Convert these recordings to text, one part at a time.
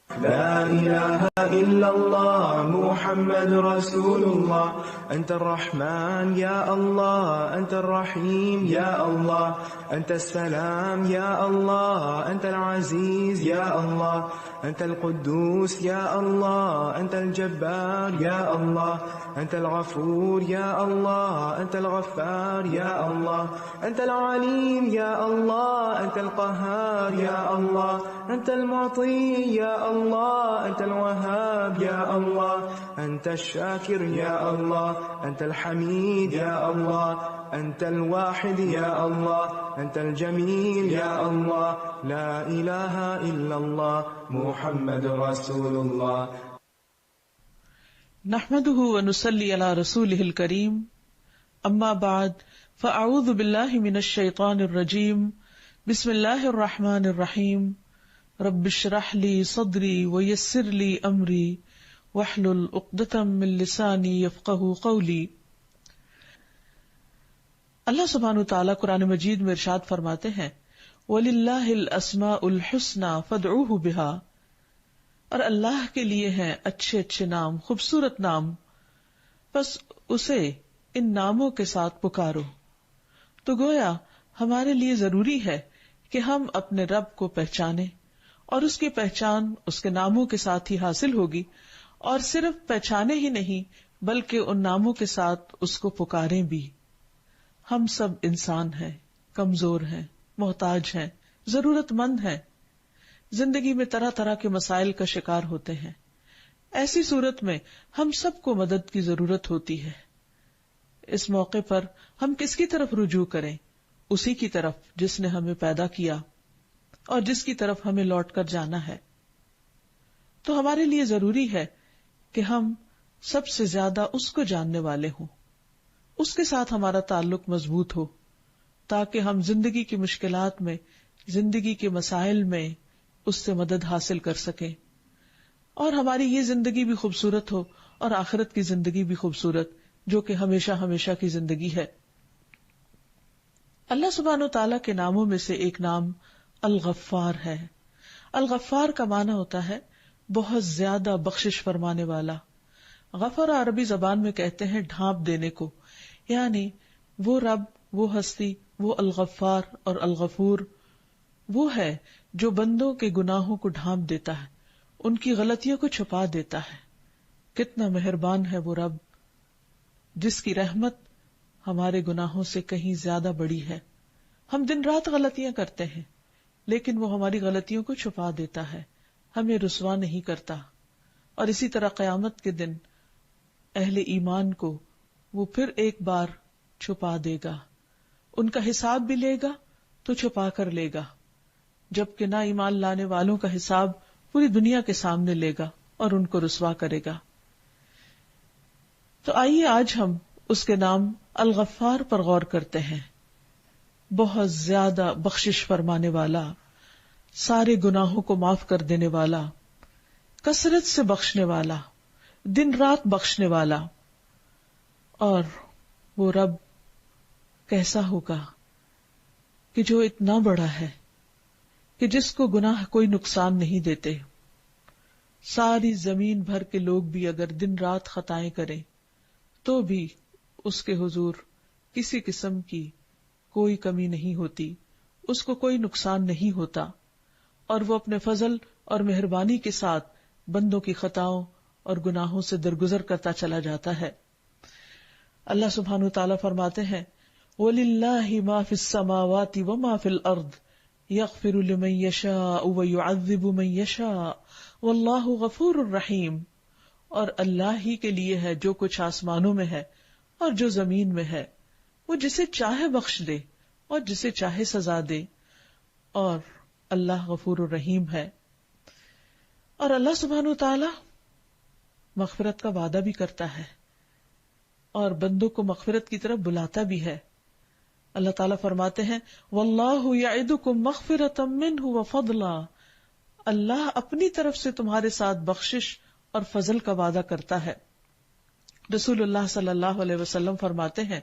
لا إله إلا الله محمد رسول الله. أنت الرحمن يا الله، أنت الرحيم يا الله، أنت السلام يا الله، أنت العزيز يا الله، أنت القدوس يا الله، أنت الجبار يا الله، أنت الغفور يا الله، أنت الغفار يا الله، أنت العليم يا الله، أنت القهار يا الله، أنت المعطي يا الله، أنت الوهاب يا الله، أنت الشاكر يا الله، أنت الحميد يا الله، أنت الواحد يا الله، أنت الجميل يا الله. لا إله إلا الله محمد رسول الله. نحمده ونصلي على رسوله الكريم. أما بعد فأعوذ بالله من الشيطان الرجيم. بسم الله الرحمن الرحيم. رب اشرح لي صدري ويسر لي أمري واحلل عقدة من لساني يفقهوا قولي. اللہ سبحانہ وتعالی قرآن مجید میں ارشاد فرماتے ہیں وَلِلَّهِ الْأَسْمَاءُ الْحُسْنَى فَادْعُوهُ بِهَا، اور اللہ کے لیے ہیں اچھے اچھے نام، خوبصورت نام، بس اسے ان ناموں کے ساتھ پکارو. تو گویا ہمارے لیے ضروری ہے کہ ہم اپنے رب کو پہچانیں، اور اس کی پہچان اس کے ناموں کے ساتھ ہی حاصل ہوگی، اور صرف پہچانے ہی نہیں بلکہ ان ناموں کے ساتھ اس کو پکاریں بھی. ہم سب انسان ہیں، کمزور ہیں، محتاج ہیں، ضرورت مند ہیں، زندگی میں طرح طرح کے مسائل کا شکار ہوتے ہیں. ایسی صورت میں ہم سب کو مدد کی ضرورت ہوتی ہے. اس موقع پر ہم کس کی طرف رجوع کریں؟ اسی کی طرف جس نے ہمیں پیدا کیا اور جس کی طرف ہمیں لوٹ کر جانا ہے. تو ہمارے لیے ضروری ہے کہ ہم سب سے زیادہ اس کو جاننے والے ہوں، اس کے ساتھ ہمارا تعلق مضبوط ہو، تاکہ ہم زندگی کی مشکلات میں، زندگی کے مسائل میں اس سے مدد حاصل کر سکیں، اور ہماری یہ زندگی بھی خوبصورت ہو اور آخرت کی زندگی بھی خوبصورت، جو کہ ہمیشہ ہمیشہ کی زندگی ہے. اللہ سبحانہ وتعالیٰ کے ناموں میں سے ایک نام الغفار ہے. الغفار کا معنی ہوتا ہے بہت زیادہ بخشش فرمانے والا. غفر عربی زبان میں کہتے ہیں ڈھانپ دینے کو، یعنی وہ رب، وہ ہستی، وہ الغفار اور الغفور وہ ہے جو بندوں کے گناہوں کو ڈھانپ دیتا ہے، ان کی غلطیوں کو چھپا دیتا ہے. کتنا مہربان ہے وہ رب جس کی رحمت ہمارے گناہوں سے کہیں زیادہ بڑی ہے. ہم دن رات غلطیاں کرتے ہیں لیکن وہ ہماری غلطیوں کو چھپا دیتا ہے، ہمیں رسوا نہیں کرتا. اور اسی طرح قیامت کے دن اہل ایمان کو وہ پھر ایک بار چھپا دے گا، ان کا حساب بھی لے گا تو چھپا کر لے گا، جبکہ نہ ایمان لانے والوں کا حساب پوری دنیا کے سامنے لے گا اور ان کو رسوا کرے گا. تو آئیے آج ہم اس کے نام الغفار پر غور کرتے ہیں. بہت زیادہ بخشش فرمانے والا، سارے گناہوں کو معاف کر دینے والا، کثرت سے بخشنے والا، دن رات بخشنے والا. اور وہ رب کیسا ہوگا کہ جو اتنا بڑا ہے کہ جس کو گناہ کوئی نقصان نہیں دیتے. ساری زمین بھر کے لوگ بھی اگر دن رات خطائیں کریں تو بھی اس کے حضور کسی قسم کی کوئی کمی نہیں ہوتی، اس کو کوئی نقصان نہیں ہوتا، اور وہ اپنے فضل اور مہربانی کے ساتھ بندوں کی خطاؤں اور گناہوں سے درگزر کرتا چلا جاتا ہے. اللہ سبحانہ وتعالیٰ فرماتے ہیں وَلِلَّهِ مَا فِي السَّمَاوَاتِ وَمَا فِي الْأَرْضِ يَغْفِرُ لِمَن يَشَاءُ وَيُعَذِّبُ مَن يَشَاءُ وَاللَّهُ غَفُورٌ رَحِيمٌ. اور اللہ ہی کے لیے ہے جو کچھ آسمانوں میں ہے اور جو زمین میں ہے، وہ جسے چاہے بخش دے اور جسے چاہے سزا دے، اور اللہ غفور الرحیم ہے. اور اللہ سبحانہ وتعالی مغفرت کا وعدہ بھی کرتا ہے اور بندوں کو مغفرت کی طرف بلاتا بھی ہے. اللہ تعالیٰ فرماتے ہیں وَاللَّهُ يَعِدُكُمْ مَغْفِرَةً مِّنْهُ وَفَضْلًا. اللہ اپنی طرف سے تمہارے ساتھ بخشش اور فضل کا وعدہ کرتا ہے. رسول اللہ صلی اللہ علیہ وسلم فرماتے ہیں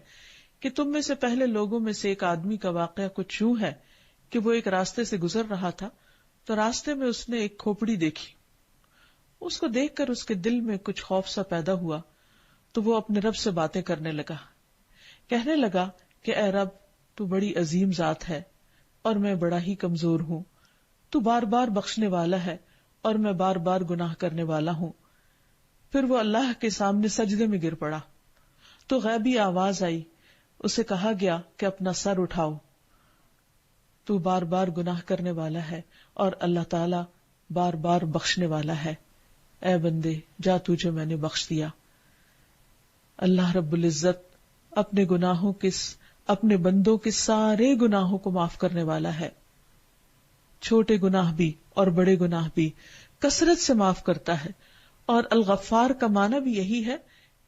کہ تم میں سے پہلے لوگوں میں سے ایک آدمی کا واقعہ کچھ یوں ہے کہ وہ ایک راستے سے گزر رہا تھا تو راستے میں اس نے ایک کھوپڑی دیکھی اس کو دیکھ کر اس کے دل میں کچھ خوف سا پیدا ہوا، تو وہ اپنے رب سے باتیں کرنے لگا، کہنے لگا کہ اے رب، تو بڑی عظیم ذات ہے اور میں بڑا ہی کمزور ہوں، تو بار بار بخشنے والا ہے اور میں بار بار گناہ کرنے والا ہوں۔ پھر وہ اللہ کے سامنے سجدے میں گر پڑا تو غیبی آواز آئی، اسے کہا گیا کہ اپنا سر اٹھاؤ، تو بار بار گناہ کرنے والا ہے اور اللہ تعالی بار بار بخشنے والا ہے، اے بندے جا، تجھے میں نے بخش دیا۔ اللہ رب العزت اپنے بندوں کے سارے گناہوں کو معاف کرنے والا ہے، چھوٹے گناہ بھی اور بڑے گناہ بھی کثرت سے معاف کرتا ہے، اور الغفار کا معنی بھی یہی ہے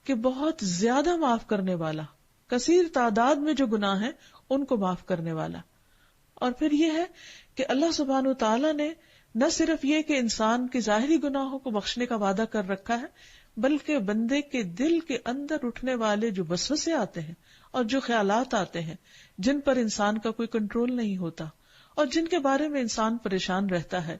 کہ بہت زیادہ معاف کرنے والا، کثیر تعداد میں جو گناہ ہیں ان کو معاف کرنے والا۔ اور پھر یہ ہے کہ اللہ سبحانہ وتعالی نے نہ صرف یہ کہ انسان کے ظاہری گناہوں کو بخشنے کا وعدہ کر رکھا ہے، بلکہ بندے کے دل کے اندر اٹھنے والے جو وسوسے آتے ہیں اور جو خیالات آتے ہیں جن پر انسان کا کوئی کنٹرول نہیں ہوتا اور جن کے بارے میں انسان پریشان رہتا ہے،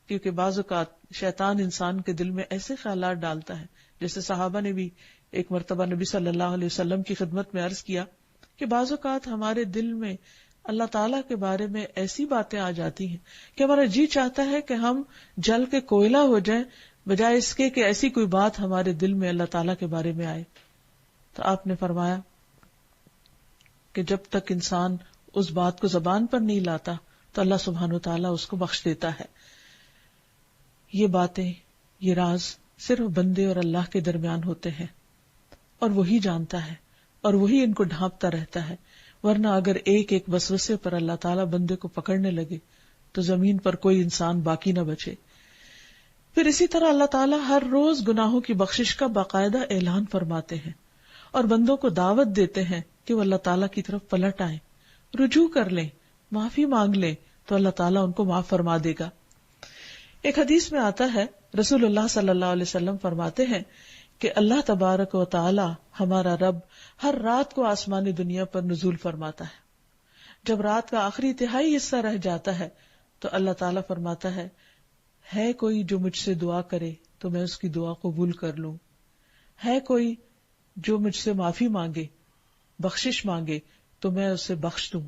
کیونکہ بعض اوقات شیطان انسان کے دل میں ایسے خیالات ڈالتا ہے، جیسے صحابہ نے بھی ایک مرتبہ نبی صلی اللہ علیہ وسلم کی خدمت میں عرض کیا کہ بعض اوقات ہمارے دل میں اللہ تعالیٰ کے بارے میں ایسی باتیں آ جاتی ہیں کہ ہمارا جی چاہتا ہے کہ ہم جل کے کوئلہ ہو جائیں، بجائے اس کے کہ ایسی کوئی بات ہمارے دل میں اللہ تعالیٰ کے بارے میں آئے۔ تو آپ نے فرمایا کہ جب تک انسان اس بات کو زبان پر نہیں لاتا تو اللہ سبحانہ وتعالیٰ اس کو بخش دیتا ہے۔ یہ باتیں، یہ راز صرف بندے اور اللہ کے درمیان ہوتے ہیں، اور وہی جانتا ہے اور وہی ان کو ڈھانپتا رہتا ہے، ورنہ اگر ایک ایک وسوسے پر اللہ تعالیٰ بندے کو پکڑنے لگے تو زمین پر کوئی انسان باقی نہ بچے۔ پھر اسی طرح اللہ تعالیٰ ہر روز گناہوں کی بخشش کا باقاعدہ اعلان فرماتے ہیں اور بندوں کو دعوت دیتے ہیں کہ وہ اللہ تعالیٰ کی طرف پلٹ آئیں، رجوع کر لیں، معافی مانگ لیں، تو اللہ تعالیٰ ان کو معاف فرما دے گا۔ ایک حدیث میں آتا ہے، رسول اللہ صلی اللہ علیہ وسلم فرماتے ہیں کہ اللہ تبارک و تعالی ہمارا رب ہر رات کو آسمانی دنیا پر نزول فرماتا ہے۔ جب رات کا آخری تہائی حصہ رہ جاتا ہے تو اللہ تعالیٰ فرماتا ہے کوئی جو مجھ سے دعا کرے تو میں اس کی دعا قبول کر لوں، ہے کوئی جو مجھ سے معافی مانگے، بخشش مانگے تو میں اسے بخش دوں۔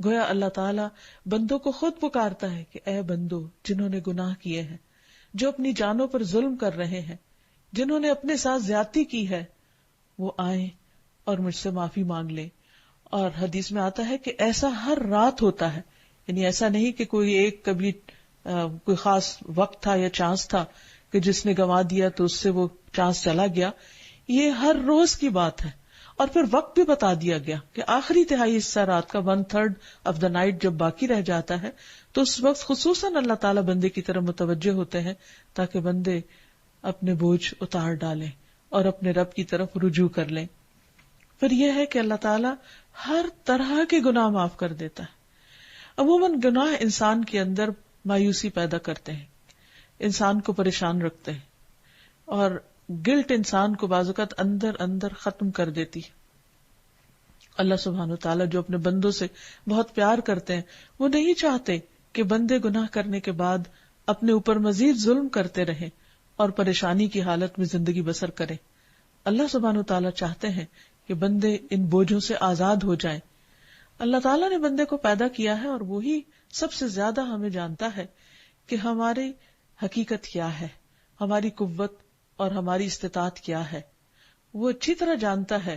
گویا اللہ تعالیٰ بندوں کو خود پکارتا ہے کہ اے بندو جنہوں نے گناہ کیے ہیں، جو اپنی جانوں پر ظلم کر رہے ہیں، جنہوں نے اپنے ساتھ زیادتی کی ہے، وہ آئیں اور مجھ سے معافی مانگ لیں۔ اور حدیث میں آتا ہے کہ ایسا ہر رات ہوتا ہے، یعنی ایسا نہیں کہ کوئی ایک کبھی کوئی خاص وقت تھا یا چانس تھا کہ جس نے گنوا دیا تو اس سے وہ چانس چلا گیا، یہ ہر روز کی بات ہے۔ اور پھر وقت بھی بتا دیا گیا کہ آخری تہائی حصہ رات کا 1/3 آف دا نائٹ جب باقی رہ جاتا ہے تو اس وقت خصوصاً اللہ تعالیٰ بندے کی طرف متوجہ ہوتے ہیں تاکہ بندے اپنے بوجھ اتار ڈالیں اور اپنے رب کی طرف رجوع کر لیں۔ پھر یہ ہے کہ اللہ تعالیٰ ہر طرح کے گناہ معاف کر دیتا ہے۔ عموماً گناہ انسان کے اندر مایوسی پیدا کرتے ہیں، انسان کو پریشان رکھتے ہیں، اور گلٹ انسان کو بعض اوقات اندر اندر ختم کر دیتی ہے۔ اللہ سبحانہ وتعالیٰ جو اپنے بندوں سے بہت پیار کرتے ہیں، وہ نہیں چاہتے کہ بندے گناہ کرنے کے بعد اپنے اوپر مزید ظلم کرتے رہیں اور پریشانی کی حالت میں زندگی بسر کریں۔ اللہ سبحانہ وتعالیٰ چاہتے ہیں کہ بندے ان بوجھوں سے آزاد ہو جائیں۔ اللہ تعالیٰ نے بندے کو پیدا کیا ہے اور وہی سب سے زیادہ ہمیں جانتا ہے کہ ہماری حقیقت کیا ہے، ہماری قوت اور ہماری استطاعت کیا ہے۔ وہ اچھی طرح جانتا ہے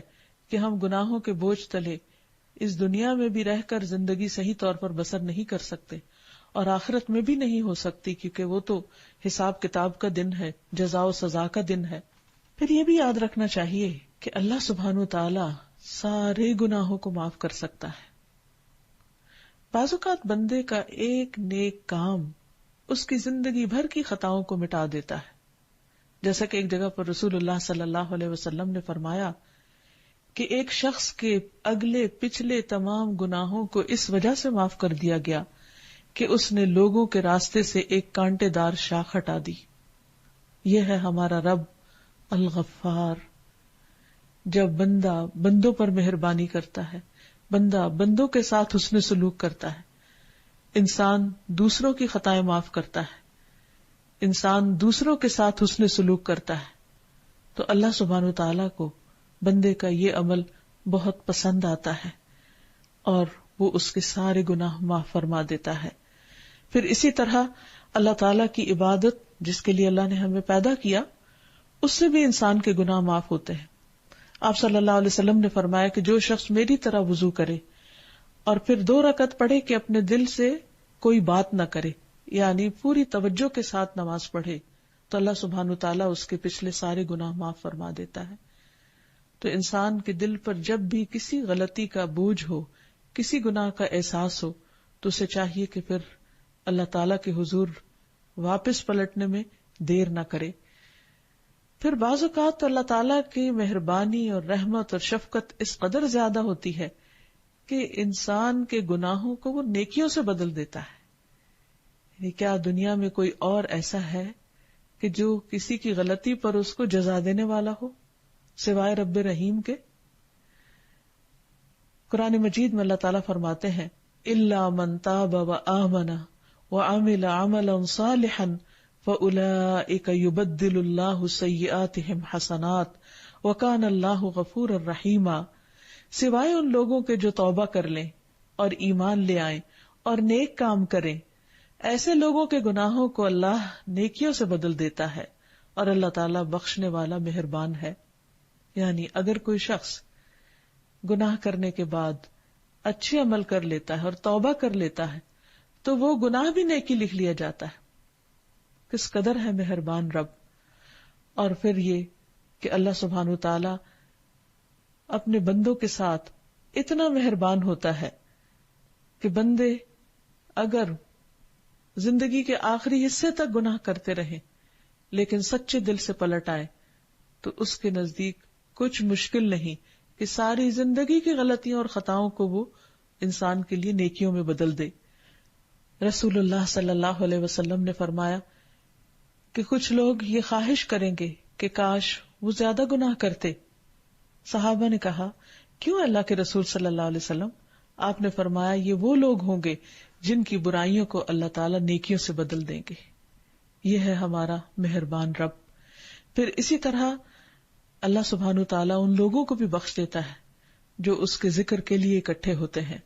کہ ہم گناہوں کے بوجھ تلے اس دنیا میں بھی رہ کر زندگی صحیح طور پر بسر نہیں کر سکتے اور آخرت میں بھی نہیں ہو سکتی، کیونکہ وہ تو حساب کتاب کا دن ہے، جزا و سزا کا دن ہے۔ پھر یہ بھی یاد رکھنا چاہیے کہ اللہ سبحانہ وتعالی سارے گناہوں کو معاف کر سکتا ہے۔ بعض اوقات بندے کا ایک نیک کام اس کی زندگی بھر کی خطاؤں کو مٹا دیتا ہے، جیسا کہ ایک جگہ پر رسول اللہ صلی اللہ علیہ وسلم نے فرمایا کہ ایک شخص کے اگلے پچھلے تمام گناہوں کو اس وجہ سے معاف کر دیا گیا کہ اس نے لوگوں کے راستے سے ایک کانٹے دار شاخ ہٹا دی۔ یہ ہے ہمارا رب الغفار۔ جب بندہ بندوں پر مہربانی کرتا ہے، بندہ بندوں کے ساتھ حسن سلوک کرتا ہے، انسان دوسروں کی خطائیں معاف کرتا ہے، انسان دوسروں کے ساتھ حسن سلوک کرتا ہے تو اللہ سبحانہ وتعالی کو بندے کا یہ عمل بہت پسند آتا ہے اور وہ اس کے سارے گناہ معاف فرما دیتا ہے. پھر اسی طرح اللہ تعالیٰ کی عبادت جس کے لیے اللہ نے ہمیں پیدا کیا اس سے بھی انسان کے گناہ معاف ہوتے ہیں. آپ صلی اللہ علیہ وسلم نے فرمایا کہ جو شخص میری طرح وضو کرے اور پھر 2 رکعت پڑھے کہ اپنے دل سے کوئی بات نہ کرے، یعنی پوری توجہ کے ساتھ نماز پڑھے، تو اللہ سبحانہ تعالیٰ اس کے پچھلے سارے گناہ معاف فرما دیتا ہے. تو انسان کے دل پر جب بھی کسی غلطی کا بوجھ ہو، کسی گناہ کا احساس ہو، تو اسے چاہیے کہ پھر اللہ تعالیٰ کے حضور واپس پلٹنے میں دیر نہ کرے. پھر بعض اوقات تو اللہ تعالیٰ کی مہربانی اور رحمت اور شفقت اس قدر زیادہ ہوتی ہے کہ انسان کے گناہوں کو وہ نیکیوں سے بدل دیتا ہے. یعنی کیا دنیا میں کوئی اور ایسا ہے کہ جو کسی کی غلطی پر اس کو جزا دینے والا ہو سوائے رب رحیم کے؟ قرآن مجید میں اللہ تعالیٰ فرماتے ہیں الا من تاب وآمن وعمل عملا صالحا فاولئک یبدل اللہ سیئاتہم حسنات وکان اللہ غفورا رحیما، سوائے ان لوگوں کے جو توبہ کر لیں اور ایمان لے آئیں اور نیک کام کریں، ایسے لوگوں کے گناہوں کو اللہ نیکیوں سے بدل دیتا ہے اور اللہ تعالیٰ بخشنے والا مہربان ہے. یعنی اگر کوئی شخص گناہ کرنے کے بعد اچھے عمل کر لیتا ہے اور توبہ کر لیتا ہے تو وہ گناہ بھی نیکی لکھ لیا جاتا ہے. کس قدر ہے مہربان رب. اور پھر یہ کہ اللہ سبحانہ وتعالی اپنے بندوں کے ساتھ اتنا مہربان ہوتا ہے کہ بندے اگر زندگی کے آخری حصے تک گناہ کرتے رہیں لیکن سچے دل سے پلٹ آئے تو اس کے نزدیک کچھ مشکل نہیں کہ ساری زندگی کی غلطیوں اور خطاؤں کو وہ انسان کے لیے نیکیوں میں بدل دے. رسول اللہ صلی اللہ علیہ وسلم نے فرمایا کہ کچھ لوگ یہ خواہش کریں گے کہ کاش وہ زیادہ گناہ کرتے. صحابہ نے کہا کیوں اللہ کے رسول صلی اللہ علیہ وسلم؟ آپ نے فرمایا یہ وہ لوگ ہوں گے جن کی برائیوں کو اللہ تعالیٰ نیکیوں سے بدل دیں گے. یہ ہے ہمارا مہربان رب. پھر اسی طرح اللہ سبحانہ تعالیٰ ان لوگوں کو بھی بخش دیتا ہے جو اس کے ذکر کے لیے اکٹھے ہوتے ہیں.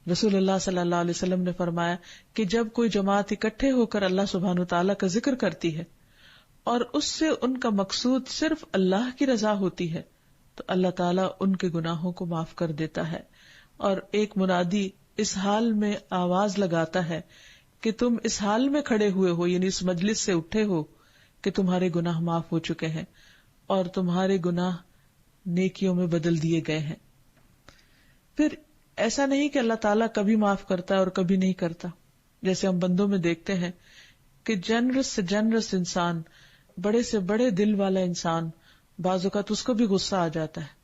رسول اللہ صلی اللہ علیہ وسلم نے فرمایا کہ جب کوئی جماعت اکٹھے ہو کر اللہ سبحانہ تعالیٰ کا ذکر کرتی ہے اور اس سے ان کا مقصود صرف اللہ کی رضا ہوتی ہے تو اللہ تعالیٰ ان کے گناہوں کو معاف کر دیتا ہے. اور ایک منادی اس حال میں آواز لگاتا ہے کہ تم اس حال میں کھڑے ہوئے ہو، یعنی اس مجلس سے اٹھے ہو کہ تمہارے گناہ معاف ہو چکے ہیں اور تمہارے گناہ نیکیوں میں بدل دیے گئے ہیں. پھر ایسا نہیں کہ اللہ تعالیٰ کبھی معاف کرتا ہے اور کبھی نہیں کرتا. جیسے ہم بندوں میں دیکھتے ہیں کہ جنرس سے جنرس انسان، بڑے سے بڑے دل والا انسان، بعض اوقات اس کو بھی غصہ آ جاتا ہے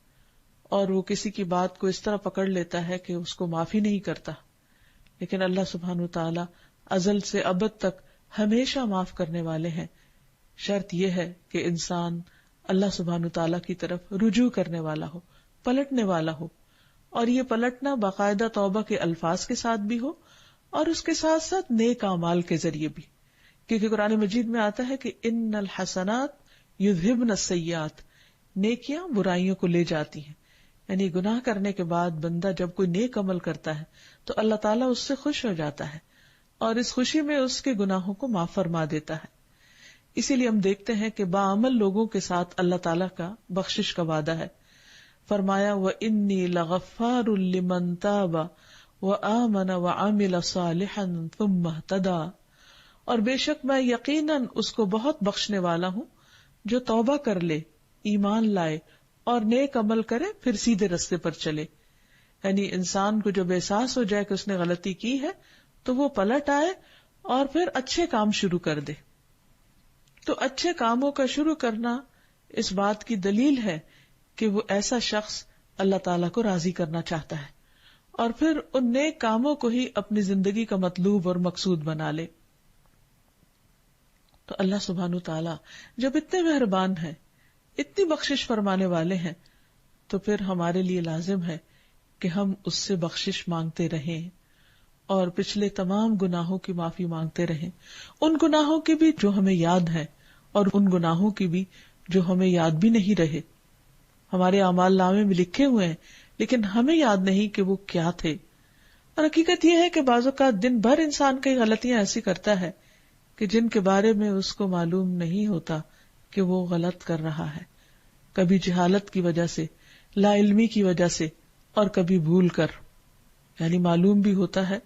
اور وہ کسی کی بات کو اس طرح پکڑ لیتا ہے کہ اس کو معافی نہیں کرتا. لیکن اللہ سبحانہ تعالیٰ ازل سے ابد تک ہمیشہ معاف کرنے والے ہیں. شرط یہ ہے کہ انسان اللہ سبحانہ تعالیٰ کی طرف رجوع کرنے والا ہو، پلٹنے والا ہو، اور یہ پلٹنا باقاعدہ توبہ کے الفاظ کے ساتھ بھی ہو اور اس کے ساتھ ساتھ نیک اعمال کے ذریعے بھی. کیونکہ قرآن مجید میں آتا ہے کہ ان الحسنات یذہبن السیئات، نیکیاں برائیوں کو لے جاتی ہیں. یعنی گناہ کرنے کے بعد بندہ جب کوئی نیک عمل کرتا ہے تو اللہ تعالیٰ اس سے خوش ہو جاتا ہے اور اس خوشی میں اس کے گناہوں کو معاف فرما دیتا ہے. اسی لیے ہم دیکھتے ہیں کہ باعمل لوگوں کے ساتھ اللہ تعالیٰ کا بخشش کا وعدہ ہے. فرمایا وَإِنِّي لَغَفَّارٌ لِمَن تَابَ وَآمَنَ وَعَمِلَ صَالِحًا ثُمَّ اهْتَدَىٰ، اور بے شک میں یقیناً اس کو بہت بخشنے والا ہوں جو توبہ کر لے، ایمان لائے اور نیک عمل کرے پھر سیدھے رستے پر چلے. یعنی انسان کو جب احساس ہو جائے کہ اس نے غلطی کی ہے تو وہ پلٹ آئے اور پھر اچھے کام شروع کر دے. تو اچھے کاموں کا شروع کرنا اس بات کی دلیل ہے کہ وہ ایسا شخص اللہ تعالیٰ کو راضی کرنا چاہتا ہے اور پھر ان نیک کاموں کو ہی اپنی زندگی کا مطلوب اور مقصود بنا لے. تو اللہ سبحانہ تعالیٰ جب اتنے مہربان ہیں، اتنی بخشش فرمانے والے ہیں، تو پھر ہمارے لیے لازم ہے کہ ہم اس سے بخشش مانگتے رہیں اور پچھلے تمام گناہوں کی معافی مانگتے رہیں، ان گناہوں کی بھی جو ہمیں یاد ہے اور ان گناہوں کی بھی جو ہمیں یاد بھی نہیں رہے. ہمارے اعمال نامے میں لکھے ہوئے ہیں لیکن ہمیں یاد نہیں کہ وہ کیا تھے. اور حقیقت یہ ہے کہ بعض اوقات دن بھر انسان کئی غلطیاں ایسی کرتا ہے کہ جن کے بارے میں اس کو معلوم نہیں ہوتا کہ وہ غلط کر رہا ہے، کبھی جہالت کی وجہ سے، لا علمی کی وجہ سے، اور کبھی بھول کر. یعنی معلوم بھی ہوتا ہے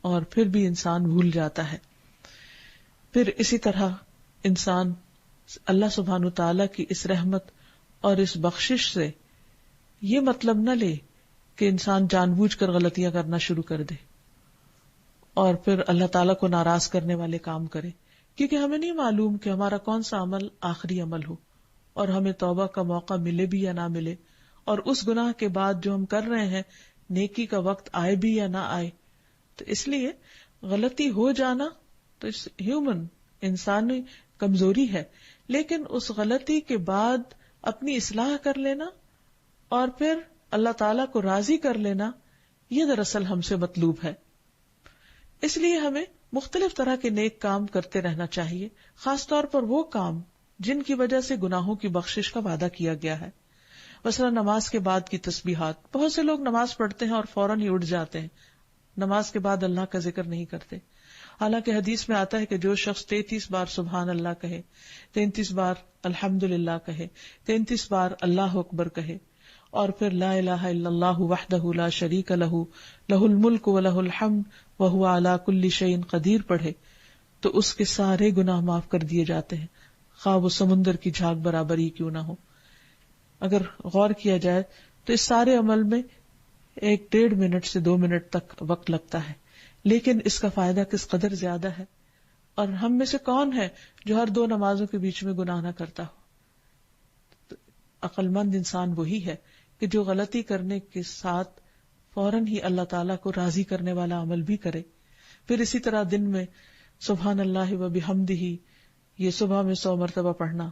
اور پھر بھی انسان بھول جاتا ہے. پھر اسی طرح انسان اللہ سبحانہ وتعالی کی اس رحمت اور اس بخشش سے یہ مطلب نہ لے کہ انسان جان بوجھ کر غلطیاں کرنا شروع کر دے اور پھر اللہ تعالیٰ کو ناراض کرنے والے کام کرے، کیونکہ ہمیں نہیں معلوم کہ ہمارا کون سا عمل آخری عمل ہو اور ہمیں توبہ کا موقع ملے بھی یا نہ ملے، اور اس گناہ کے بعد جو ہم کر رہے ہیں نیکی کا وقت آئے بھی یا نہ آئے. تو اس لیے غلطی ہو جانا تو ہیومن انسانی کمزوری ہے، لیکن اس غلطی کے بعد اپنی اصلاح کر لینا اور پھر اللہ تعالیٰ کو راضی کر لینا، یہ دراصل ہم سے مطلوب ہے. اس لیے ہمیں مختلف طرح کے نیک کام کرتے رہنا چاہیے، خاص طور پر وہ کام جن کی وجہ سے گناہوں کی بخشش کا وعدہ کیا گیا ہے. مثلا نماز کے بعد کی تسبیحات. بہت سے لوگ نماز پڑھتے ہیں اور فوراً ہی اٹھ جاتے ہیں، نماز کے بعد اللہ کا ذکر نہیں کرتے. حالانکہ حدیث میں آتا ہے کہ جو شخص 33 بار سبحان اللہ کہے، 33 بار الحمدللہ کہے، 33 بار اللہ اکبر کہے، اور پھر لا الہ الا اللہ وحدہ لا شریک لہ لہ الملک و لہ الحمد وہو علی کل شیء قدیر پڑھے تو اس کے سارے گناہ معاف کر دیے جاتے ہیں، خواہ وہ سمندر کی جھاگ برابر ہی کیوں نہ ہو. اگر غور کیا جائے تو اس سارے عمل میں 1-1.5 منٹ سے 2 منٹ تک وقت لگتا ہے، لیکن اس کا فائدہ کس قدر زیادہ ہے. اور ہم میں سے کون ہے جو ہر 2 نمازوں کے بیچ میں گناہ نہ کرتا ہو؟ عقل مند انسان وہی ہے کہ جو غلطی کرنے کے ساتھ فوراً ہی اللہ تعالیٰ کو راضی کرنے والا عمل بھی کرے. پھر اسی طرح دن میں سبحان اللہ و بحمدہ، یہ صبح میں 100 مرتبہ پڑھنا،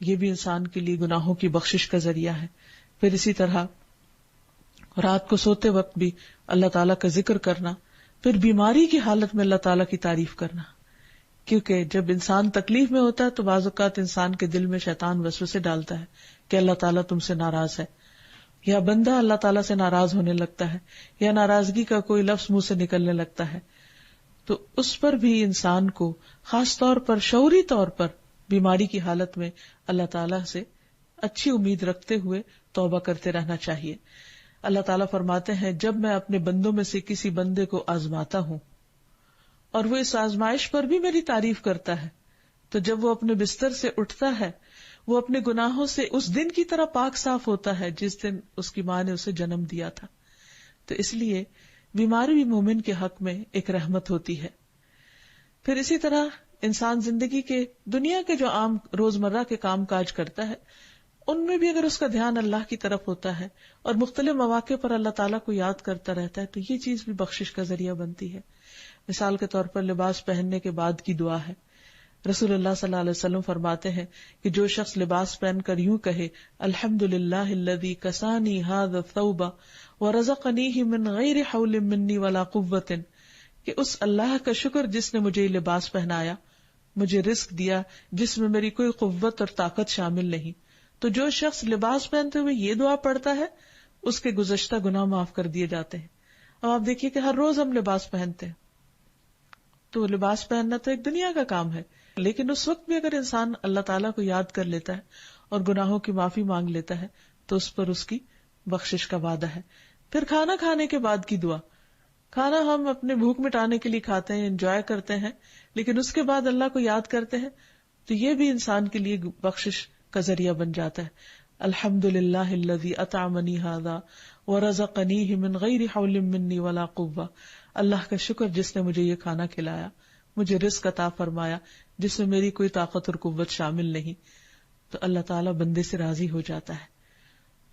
یہ بھی انسان کے لیے گناہوں کی بخشش کا ذریعہ ہے. پھر اسی طرح رات کو سوتے وقت بھی اللہ تعالیٰ کا ذکر کرنا. پھر بیماری کی حالت میں اللہ تعالیٰ کی تعریف کرنا، کیونکہ جب انسان تکلیف میں ہوتا ہے تو بعض اوقات انسان کے دل میں شیطان وسوسے ڈالتا ہے کہ اللہ تعالیٰ تم سے ناراض ہے، یا بندہ اللہ تعالیٰ سے ناراض ہونے لگتا ہے، یا ناراضگی کا کوئی لفظ منہ سے نکلنے لگتا ہے. تو اس پر بھی انسان کو خاص طور پر شعوری طور پر بیماری کی حالت میں اللہ تعالیٰ سے اچھی امید رکھتے ہوئے توبہ کرتے رہنا چاہیے. اللہ تعالیٰ فرماتے ہیں جب میں اپنے بندوں میں سے کسی بندے کو آزماتا ہوں اور وہ اس آزمائش پر بھی میری تعریف کرتا ہے تو جب وہ اپنے بستر سے اٹھتا ہے وہ اپنے گناہوں سے اس دن کی طرح پاک صاف ہوتا ہے جس دن اس کی ماں نے اسے جنم دیا تھا. تو اس لیے بیماری بھی مومن کے حق میں ایک رحمت ہوتی ہے. پھر اسی طرح انسان زندگی کے دنیا کے جو عام روزمرہ کے کام کاج کرتا ہے ان میں بھی اگر اس کا دھیان اللہ کی طرف ہوتا ہے اور مختلف مواقع پر اللہ تعالیٰ کو یاد کرتا رہتا ہے تو یہ چیز بھی بخشش کا ذریعہ بنتی ہے. مثال کے طور پر لباس پہننے کے بعد کی دعا ہے. رسول اللہ صلی اللہ علیہ وسلم فرماتے ہیں کہ جو شخص لباس پہن کر یوں کہے الحمدللہ الذی کسانی ھذا الثوب ورزقنیہ من غیر حول منی ولا قوۃ، کہ اس اللہ کا شکر جس نے مجھے یہ لباس پہنایا، مجھے رزق دیا جس میں میری کوئی قوت اور طاقت شامل نہیں. تو جو شخص لباس پہنتے ہوئے یہ دعا پڑھتا ہے اس کے گزشتہ گناہ معاف کر دیے جاتے ہیں. اب آپ دیکھیے کہ ہر روز ہم لباس پہنتے ہیں تو لباس پہننا تو ایک دنیا کا کام ہے، لیکن اس وقت بھی اگر انسان اللہ تعالیٰ کو یاد کر لیتا ہے اور گناہوں کی معافی مانگ لیتا ہے تو اس پر اس کی بخشش کا وعدہ ہے. پھر کھانا کھانے کے بعد کی دعا. کھانا ہم اپنے بھوک مٹانے کے لیے کھاتے ہیں، انجوائے کرتے ہیں، لیکن اس کے بعد اللہ کو یاد کرتے ہیں تو یہ بھی انسان کے لیے بخشش کا ذریعہ بن جاتا ہے. الحمدللہ الذی اطعمنی ھذا ورزقنیہ من غیر حول منی ولا قوۃ، اللہ کا شکر جس نے مجھے یہ کھانا کھلایا، مجھے رزق عطا فرمایا جس میں میری کوئی طاقت اور قوت شامل نہیں. تو اللہ تعالیٰ بندے سے راضی ہو جاتا ہے.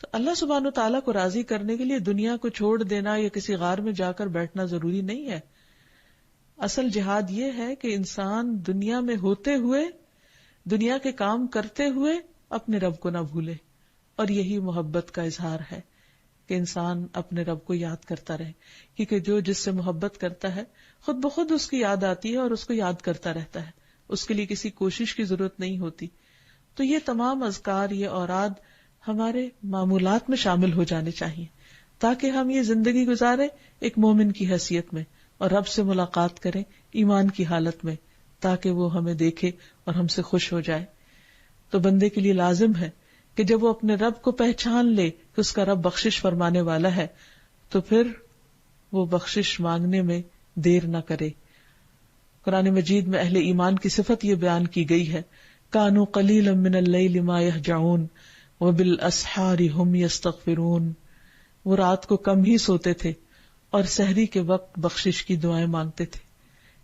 تو اللہ سبحانہ و تعالیٰ کو راضی کرنے کے لیے دنیا کو چھوڑ دینا یا کسی غار میں جا کر بیٹھنا ضروری نہیں ہے. اصل جہاد یہ ہے کہ انسان دنیا میں ہوتے ہوئے، دنیا کے کام کرتے ہوئے اپنے رب کو نہ بھولے، اور یہی محبت کا اظہار ہے کہ انسان اپنے رب کو یاد کرتا رہے، کیونکہ جو جس سے محبت کرتا ہے خود بخود اس کی یاد آتی ہے اور اس کو یاد کرتا رہتا ہے، اس کے لیے کسی کوشش کی ضرورت نہیں ہوتی. تو یہ تمام اذکار، یہ اوراد ہمارے معمولات میں شامل ہو جانے چاہیے تاکہ ہم یہ زندگی گزارے ایک مومن کی حیثیت میں اور رب سے ملاقات کریں ایمان کی حالت میں، تاکہ وہ ہمیں دیکھے اور ہم سے خوش ہو جائے. تو بندے کے لیے لازم ہے کہ جب وہ اپنے رب کو پہچان لے کہ اس کا رب بخشش فرمانے والا ہے تو پھر وہ بخشش مانگنے میں دیر نہ کرے. قرآن مجید میں اہل ایمان کی صفت یہ بیان کی گئی ہے، کانوا قلیلا من اللیل ما یہجعون وبالاسحار هم یستغفرون. وہ رات کو کم ہی سوتے تھے اور سحری کے وقت بخشش کی دعائیں مانگتے تھے.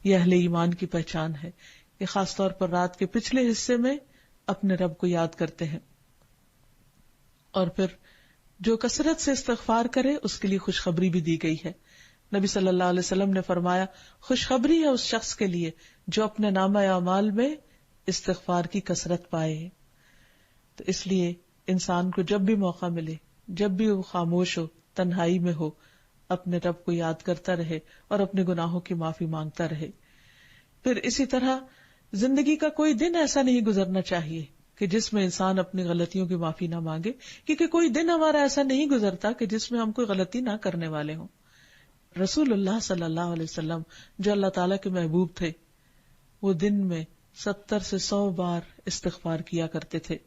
یہ اہل ایمان کی پہچان ہے کہ خاص طور پر رات کے پچھلے حصے میں اپنے رب کو یاد کرتے ہیں. اور پھر جو کثرت سے استغفار کرے اس کے لیے خوشخبری بھی دی گئی ہے. نبی صلی اللہ علیہ وسلم نے فرمایا، خوشخبری ہے اس شخص کے لیے جو اپنے نامہ اعمال میں استغفار کی کثرت پائے. تو اس لیے انسان کو جب بھی موقع ملے، جب بھی وہ خاموش ہو، تنہائی میں ہو، اپنے رب کو یاد کرتا رہے اور اپنے گناہوں کی معافی مانگتا رہے. پھر اسی طرح زندگی کا کوئی دن ایسا نہیں گزرنا چاہیے کہ جس میں انسان اپنی غلطیوں کی معافی نہ مانگے، کیونکہ کوئی دن ہمارا ایسا نہیں گزرتا کہ جس میں ہم کوئی غلطی نہ کرنے والے ہوں. رسول اللہ صلی اللہ علیہ وسلم جو اللہ تعالیٰ کے محبوب تھے، وہ دن میں 70 سے 100 بار استغفار کیا کرتے تھے.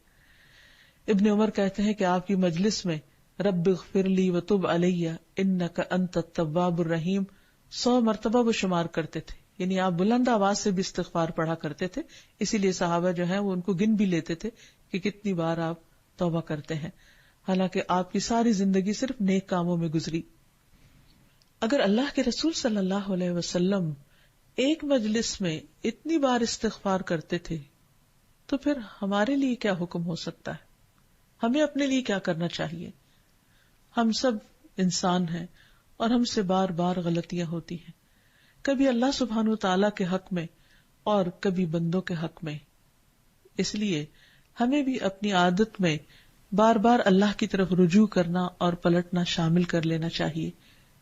ابن عمر کہتے ہیں کہ آپ کی مجلس میں رب اغفر لی وتب علی انک انت التواب الرحیم 100 مرتبہ وہ شمار کرتے تھے. یعنی آپ بلند آواز سے بھی استغفار پڑھا کرتے تھے، اسی لیے صحابہ جو ہیں وہ ان کو گن بھی لیتے تھے کہ کتنی بار آپ توبہ کرتے ہیں، حالانکہ آپ کی ساری زندگی صرف نیک کاموں میں گزری. اگر اللہ کے رسول صلی اللہ علیہ وسلم ایک مجلس میں اتنی بار استغفار کرتے تھے تو پھر ہمارے لیے کیا حکم ہو سکتا ہے؟ ہمیں اپنے لیے کیا کرنا چاہیے؟ ہم سب انسان ہیں اور ہم سے بار بار غلطیاں ہوتی ہیں، کبھی اللہ سبحانہ وتعالیٰ کے حق میں اور کبھی بندوں کے حق میں. اس لیے ہمیں بھی اپنی عادت میں بار بار اللہ کی طرف رجوع کرنا اور پلٹنا شامل کر لینا چاہیے،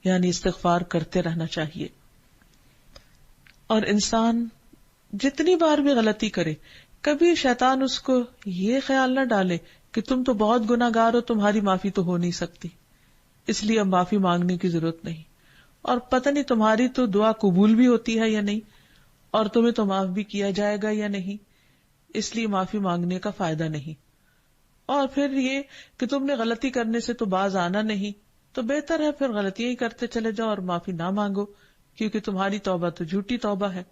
یعنی استغفار کرتے رہنا چاہیے. اور انسان جتنی بار بھی غلطی کرے، کبھی شیطان اس کو یہ خیال نہ ڈالے کہ تم تو بہت گناہگار ہو، تمہاری معافی تو ہو نہیں سکتی، اس لیے اب معافی مانگنے کی ضرورت نہیں، اور پتہ نہیں تمہاری تو دعا قبول بھی ہوتی ہے یا نہیں، اور تمہیں تو معاف بھی کیا جائے گا یا نہیں، اس لیے معافی مانگنے کا فائدہ نہیں. اور پھر یہ کہ تم نے غلطی کرنے سے تو باز آنا نہیں، تو بہتر ہے پھر غلطیاں ہی کرتے چلے جاؤ اور معافی نہ مانگو، کیونکہ تمہاری توبہ تو جھوٹی توبہ ہے.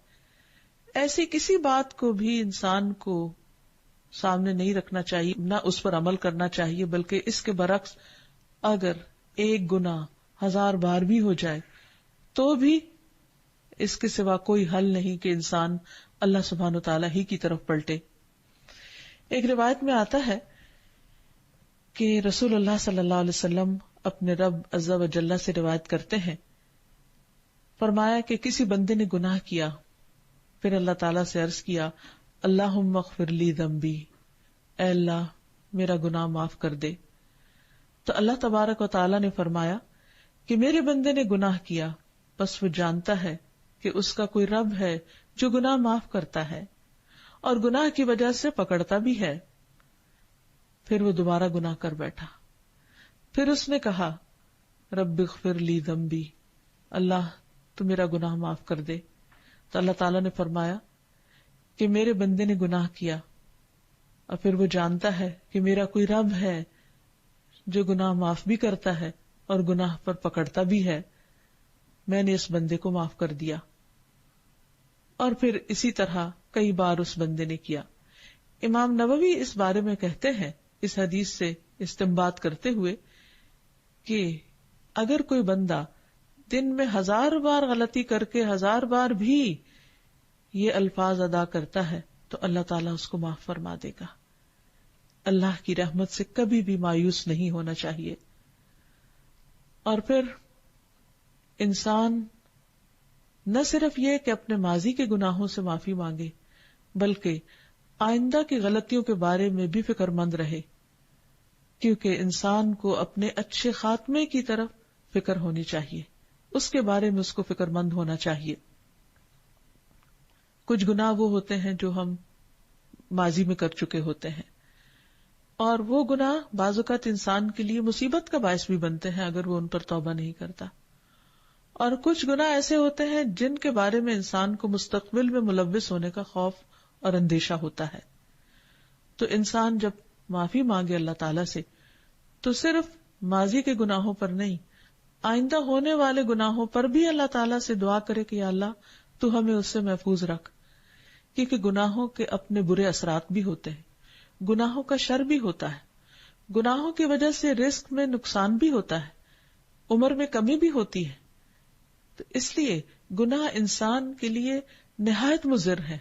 ایسی کسی بات کو بھی انسان کو سامنے نہیں رکھنا چاہیے، نہ اس پر عمل کرنا چاہیے، بلکہ اس کے برعکس اگر ایک گناہ 1000 بار بھی ہو جائے تو بھی اس کے سوا کوئی حل نہیں کہ انسان اللہ سبحانہ وتعالی ہی کی طرف پلٹے. ایک روایت میں آتا ہے کہ رسول اللہ صلی اللہ علیہ وسلم اپنے رب عز و جل سے روایت کرتے ہیں، فرمایا کہ کسی بندے نے گناہ کیا، پھر اللہ تعالیٰ سے عرض کیا، اللہم اغفر لی ذنبی، اے اللہ میرا گناہ معاف کر دے. تو اللہ تبارک و تعالیٰ نے فرمایا کہ میرے بندے نے گناہ کیا، بس وہ جانتا ہے کہ اس کا کوئی رب ہے جو گناہ معاف کرتا ہے اور گناہ کی وجہ سے پکڑتا بھی ہے. پھر وہ دوبارہ گناہ کر بیٹھا، پھر اس نے کہا رب اغفر لی ذنبی، اللہ تو میرا گناہ معاف کر دے. تو اللہ تعالیٰ نے فرمایا کہ میرے بندے نے گناہ کیا اور پھر وہ جانتا ہے کہ میرا کوئی رب ہے جو گناہ معاف بھی کرتا ہے اور گناہ پر پکڑتا بھی ہے، میں نے اس بندے کو معاف کر دیا. اور پھر اسی طرح کئی بار اس بندے نے کیا. امام نووی اس بارے میں کہتے ہیں، اس حدیث سے استنباط کرتے ہوئے، کہ اگر کوئی بندہ دن میں 1000 بار غلطی کر کے 1000 بار بھی یہ الفاظ ادا کرتا ہے تو اللہ تعالیٰ اس کو معاف فرما دے گا. اللہ کی رحمت سے کبھی بھی مایوس نہیں ہونا چاہیے. اور پھر انسان نہ صرف یہ کہ اپنے ماضی کے گناہوں سے معافی مانگے، بلکہ آئندہ کی غلطیوں کے بارے میں بھی فکر مند رہے کیونکہ انسان کو اپنے اچھے خاتمے کی طرف فکر ہونی چاہیے، اس کے بارے میں اس کو فکر مند ہونا چاہیے۔ کچھ گناہ وہ ہوتے ہیں جو ہم ماضی میں کر چکے ہوتے ہیں، اور وہ گناہ بعض اوقات انسان کے لیے مصیبت کا باعث بھی بنتے ہیں اگر وہ ان پر توبہ نہیں کرتا، اور کچھ گناہ ایسے ہوتے ہیں جن کے بارے میں انسان کو مستقبل میں ملوث ہونے کا خوف اور اندیشہ ہوتا ہے۔ تو انسان جب معافی مانگے اللہ تعالی سے تو صرف ماضی کے گناہوں پر نہیں، آئندہ ہونے والے گناہوں پر بھی اللہ تعالیٰ سے دعا کرے کہ یا اللہ تو ہمیں اس سے محفوظ رکھ، کیونکہ گناہوں کے اپنے برے اثرات بھی ہوتے ہیں، گناہوں کا شر بھی ہوتا ہے، گناہوں کی وجہ سے رزق میں نقصان بھی ہوتا ہے، عمر میں کمی بھی ہوتی ہے۔ تو اس لیے گناہ انسان کے لیے نہایت مضر ہے،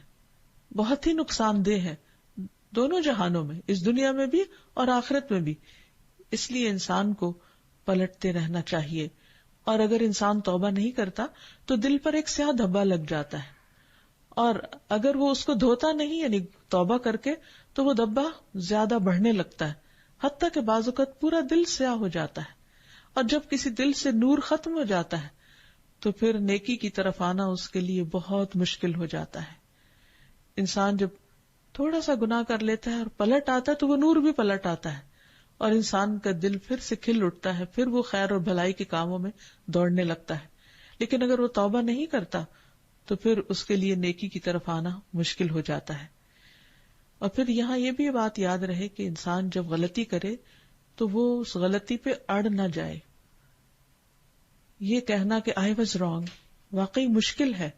بہت ہی نقصان دہ ہے، دونوں جہانوں میں، اس دنیا میں بھی اور آخرت میں بھی۔ اس لیے انسان کو پلٹتے رہنا چاہیے، اور اگر انسان توبہ نہیں کرتا تو دل پر ایک سیاہ دھبا لگ جاتا ہے، اور اگر وہ اس کو دھوتا نہیں یعنی توبہ کر کے تو وہ دھبا زیادہ بڑھنے لگتا ہے، حتیٰ کہ بعض اوقات پورا دل سیاہ ہو جاتا ہے، اور جب کسی دل سے نور ختم ہو جاتا ہے تو پھر نیکی کی طرف آنا اس کے لیے بہت مشکل ہو جاتا ہے۔ انسان جب تھوڑا سا گناہ کر لیتا ہے اور پلٹ آتا ہے تو وہ نور بھی پلٹ آتا ہے، اور انسان کا دل پھر سے کھل اٹھتا ہے، پھر وہ خیر اور بھلائی کے کاموں میں دوڑنے لگتا ہے۔ لیکن اگر وہ توبہ نہیں کرتا تو پھر اس کے لیے نیکی کی طرف آنا مشکل ہو جاتا ہے۔ اور پھر یہاں یہ بھی بات یاد رہے کہ انسان جب غلطی کرے تو وہ اس غلطی پہ اڑ نہ جائے۔ یہ کہنا کہ I was wrong واقعی مشکل ہے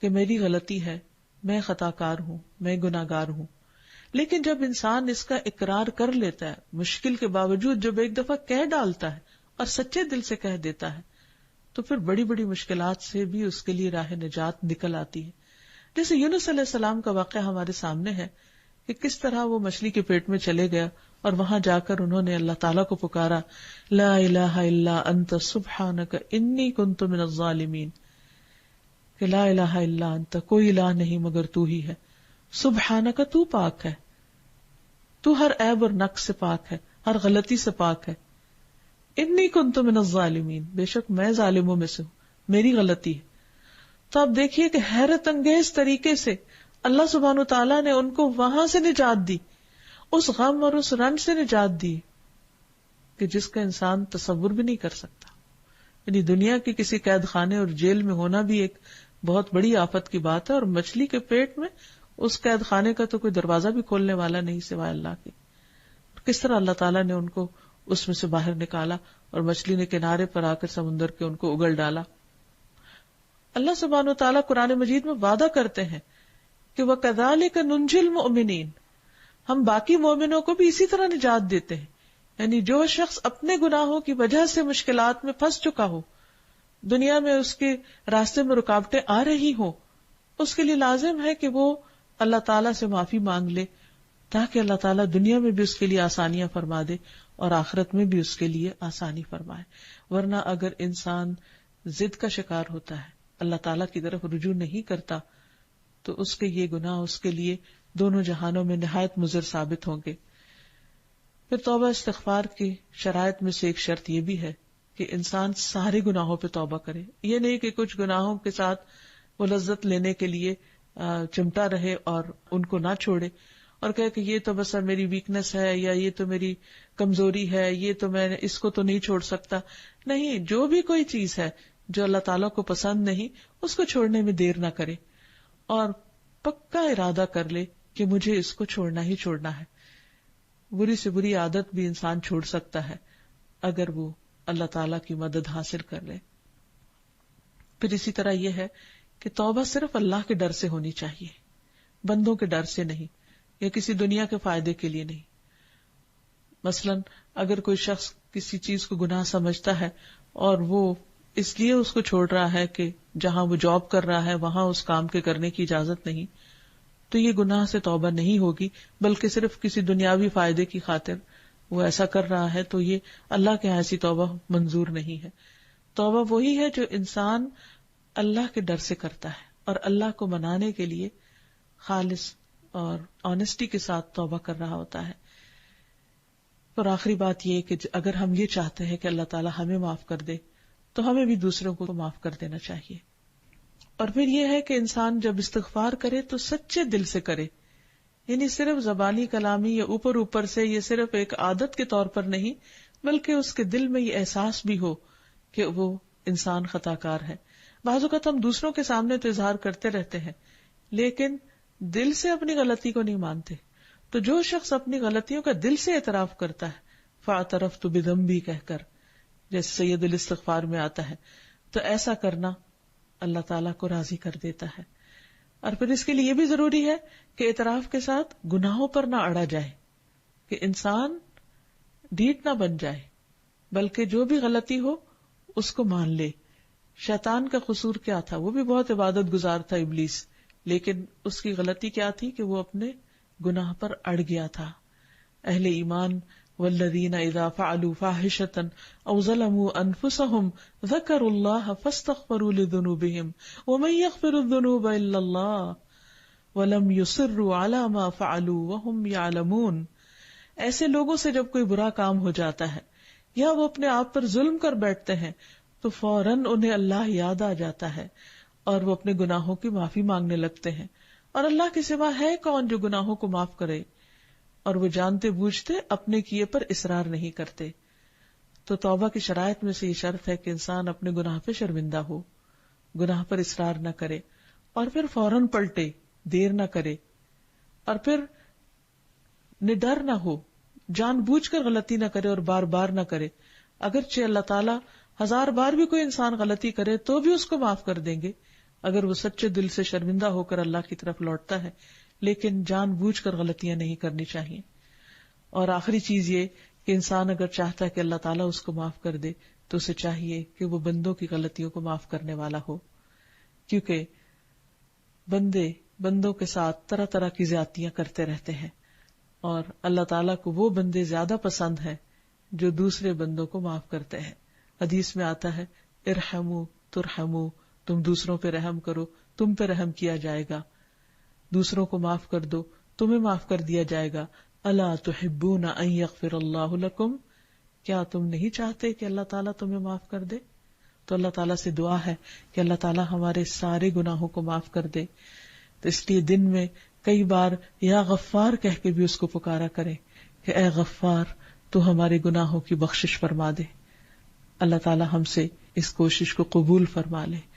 کہ میری غلطی ہے، میں خطا کار ہوں، میں گناہ گار ہوں، لیکن جب انسان اس کا اقرار کر لیتا ہے، مشکل کے باوجود جب ایک دفعہ کہہ ڈالتا ہے اور سچے دل سے کہہ دیتا ہے تو پھر بڑی بڑی مشکلات سے بھی اس کے لیے راہ نجات نکل آتی ہے۔ جیسے یونس علیہ السلام کا واقعہ ہمارے سامنے ہے کہ کس طرح وہ مچھلی کے پیٹ میں چلے گیا اور وہاں جا کر انہوں نے اللہ تعالیٰ کو پکارا، لا الہ الا انت سبحانک انی کنت من الظالمین، کہ لا الہ الا انت، کوئی الہ نہیں مگر تو ہی ہے، سبحانک، تو پاک ہے، تو ہر عیب اور نقص سے پاک ہے، ہر غلطی سے پاک ہے، انی کنت من الظالمین، بے شک میں ظالموں میں سے ہوں، میری غلطی ہے۔ تو آپ دیکھیے کہ حیرت انگیز طریقے سے اللہ سبحانہ و تعالیٰ نے ان کو وہاں سے نجات دی، اس غم اور اس رنج سے نجات دی کہ جس کا انسان تصور بھی نہیں کر سکتا۔ یعنی دنیا کے کسی قید خانے اور جیل میں ہونا بھی ایک بہت بڑی آفت کی بات ہے، اور مچھلی کے پیٹ میں اس قید خانے کا تو کوئی دروازہ بھی کھولنے والا نہیں سوائے اللہ کے۔ کس طرح اللہ تعالیٰ نے ان کو اس میں سے باہر نکالا اور مچھلی نے کنارے پر آ کر سمندر کے ان کو اگل ڈالا۔ اللہ سبحانہ و تعالیٰ قرآن مجید میں وعدہ کرتے ہیں کہ وَكَذَلِكَ نُنْجِي الْمُؤْمِنِينَ، ہم باقی مومنوں کو بھی اسی طرح نجات دیتے ہیں۔ یعنی جو شخص اپنے گناہوں کی وجہ سے مشکلات میں پھنس چکا ہو، دنیا میں اس کے راستے میں رکاوٹیں آ رہی ہوں، اس کے لیے لازم ہے کہ وہ اللہ تعالیٰ سے معافی مانگ لے، تاکہ اللہ تعالیٰ دنیا میں بھی اس کے لیے آسانیاں فرما دے اور آخرت میں بھی اس کے لیے آسانی فرمائے۔ ورنہ اگر انسان ضد کا شکار ہوتا ہے، اللہ تعالیٰ کی طرف رجوع نہیں کرتا، تو اس کے یہ گناہ اس کے لیے دونوں جہانوں میں نہایت مضر ثابت ہوں گے۔ پھر توبہ استغفار کی شرائط میں سے ایک شرط یہ بھی ہے کہ انسان سارے گناہوں پہ توبہ کرے۔ یہ نہیں کہ کچھ گناہوں کے ساتھ وہ لذت لینے کے لیے چمٹا رہے اور ان کو نہ چھوڑے، اور کہے کہ یہ تو بس میری ویکنس ہے، یا یہ تو میری کمزوری ہے، یہ تو میں اس کو تو نہیں چھوڑ سکتا۔ نہیں، جو بھی کوئی چیز ہے جو اللہ تعالیٰ کو پسند نہیں، اس کو چھوڑنے میں دیر نہ کرے، اور پکا ارادہ کر لے کہ مجھے اس کو چھوڑنا ہی چھوڑنا ہے۔ بری سے بری عادت بھی انسان چھوڑ سکتا ہے اگر وہ اللہ تعالیٰ کی مدد حاصل کر لے۔ پھر اسی طرح یہ ہے کہ توبہ صرف اللہ کے ڈر سے ہونی چاہیے، بندوں کے ڈر سے نہیں، یا کسی دنیا کے فائدے کے لیے نہیں۔ مثلا اگر کوئی شخص کسی چیز کو گناہ سمجھتا ہے اور وہ اس لیے اس کو چھوڑ رہا ہے کہ جہاں وہ جاب کر رہا ہے وہاں اس کام کے کرنے کی اجازت نہیں، تو یہ گناہ سے توبہ نہیں ہوگی، بلکہ صرف کسی دنیاوی فائدے کی خاطر وہ ایسا کر رہا ہے، تو یہ اللہ کے ایسی توبہ منظور نہیں ہے۔ توبہ وہی ہے جو انسان اللہ کے ڈر سے کرتا ہے اور اللہ کو منانے کے لیے خالص اور آنےسٹی کے ساتھ توبہ کر رہا ہوتا ہے۔ اور آخری بات یہ کہ اگر ہم یہ چاہتے ہیں کہ اللہ تعالیٰ ہمیں معاف کر دے تو ہمیں بھی دوسروں کو معاف کر دینا چاہیے. اور پھر یہ ہے کہ انسان جب استغفار کرے تو سچے دل سے کرے، یعنی صرف زبانی کلامی یا اوپر اوپر سے، یہ صرف ایک عادت کے طور پر نہیں، بلکہ اس کے دل میں یہ احساس بھی ہو کہ وہ انسان خطا کار ہے. بعض اوقات ہم دوسروں کے سامنے تو اظہار کرتے رہتے ہیں لیکن دل سے اپنی غلطی کو نہیں مانتے. تو جو شخص اپنی غلطیوں کا دل سے اعتراف کرتا ہے فاعترفت بذنبی کہہ کر، جیسے سید الاستغفار میں آتا ہے، تو ایسا کرنا اللہ تعالیٰ کو راضی کر دیتا ہے. اور پھر اس کے لیے یہ بھی ضروری ہے کہ اعتراف کے ساتھ گناہوں پر نہ اڑا جائے، کہ انسان ڈھیٹ نہ بن جائے، بلکہ جو بھی غلطی ہو اس کو مان لے. شیطان کا قصور کیا تھا؟ وہ بھی بہت عبادت گزار تھا ابلیس، لیکن اس کی غلطی کیا تھی کہ وہ اپنے گناہ پر اڑ گیا تھا. اہل ایمان والذین اذا فعلوا فاحشة او ظلموا انفسهم ذکروا اللہ فاستغفروا لذنوبهم ومن یغفر الذنوب الا اللہ ولم یصروا علی ما فعلوا وهم یعلمون. ایسے لوگوں سے جب کوئی برا کام ہو جاتا ہے یا وہ اپنے آپ پر ظلم کر بیٹھتے ہیں تو فوراً انہیں اللہ یاد آ جاتا ہے اور وہ اپنے گناہوں کی معافی مانگنے لگتے ہیں. اور اللہ کے سوا ہے کون جو گناہوں کو معاف کرے؟ اور وہ جانتے بوجھتے اپنے کیے پر اصرار نہیں کرتے. تو توبہ کی شرائط میں سے یہ شرط ہے کہ انسان اپنے گناہ پہ شرمندہ ہو، گناہ پر اصرار نہ کرے، اور پھر فوراً پلٹے، دیر نہ کرے، اور پھر نڈر نہ ہو، جان بوجھ کر غلطی نہ کرے اور بار بار نہ کرے. اگرچہ اللہ تعالیٰ 1000 بار بھی کوئی انسان غلطی کرے تو بھی اس کو معاف کر دیں گے اگر وہ سچے دل سے شرمندہ ہو کر اللہ کی طرف لوٹتا ہے، لیکن جان بوجھ کر غلطیاں نہیں کرنی چاہیے. اور آخری چیز یہ کہ انسان اگر چاہتا ہے کہ اللہ تعالیٰ اس کو معاف کر دے تو اسے چاہیے کہ وہ بندوں کی غلطیوں کو معاف کرنے والا ہو، کیونکہ بندوں کے ساتھ طرح طرح کی زیادتیاں کرتے رہتے ہیں، اور اللہ تعالیٰ کو وہ بندے زیادہ پسند ہیں جو دوسرے بندوں کو معاف کرتے ہیں. حدیث میں آتا ہے ارحموا ترحموا، تم دوسروں پہ رحم کرو تم پہ رحم کیا جائے گا، دوسروں کو معاف کر دو تمہیں معاف کر دیا جائے گا. الا تحبون ان یغفر اللہ لکم، کیا تم نہیں چاہتے کہ اللہ تعالیٰ تمہیں معاف کر دے؟ تو اللہ تعالیٰ سے دعا ہے کہ اللہ تعالیٰ ہمارے سارے گناہوں کو معاف کر دے. تو اس لیے دن میں کئی بار یا غفار کہہ کے بھی اس کو پکارا کریں کہ اے غفار تو ہمارے گناہوں کی بخشش فرما دے. اللہ تعالیٰ ہم سے اس کوشش کو قبول فرما لے.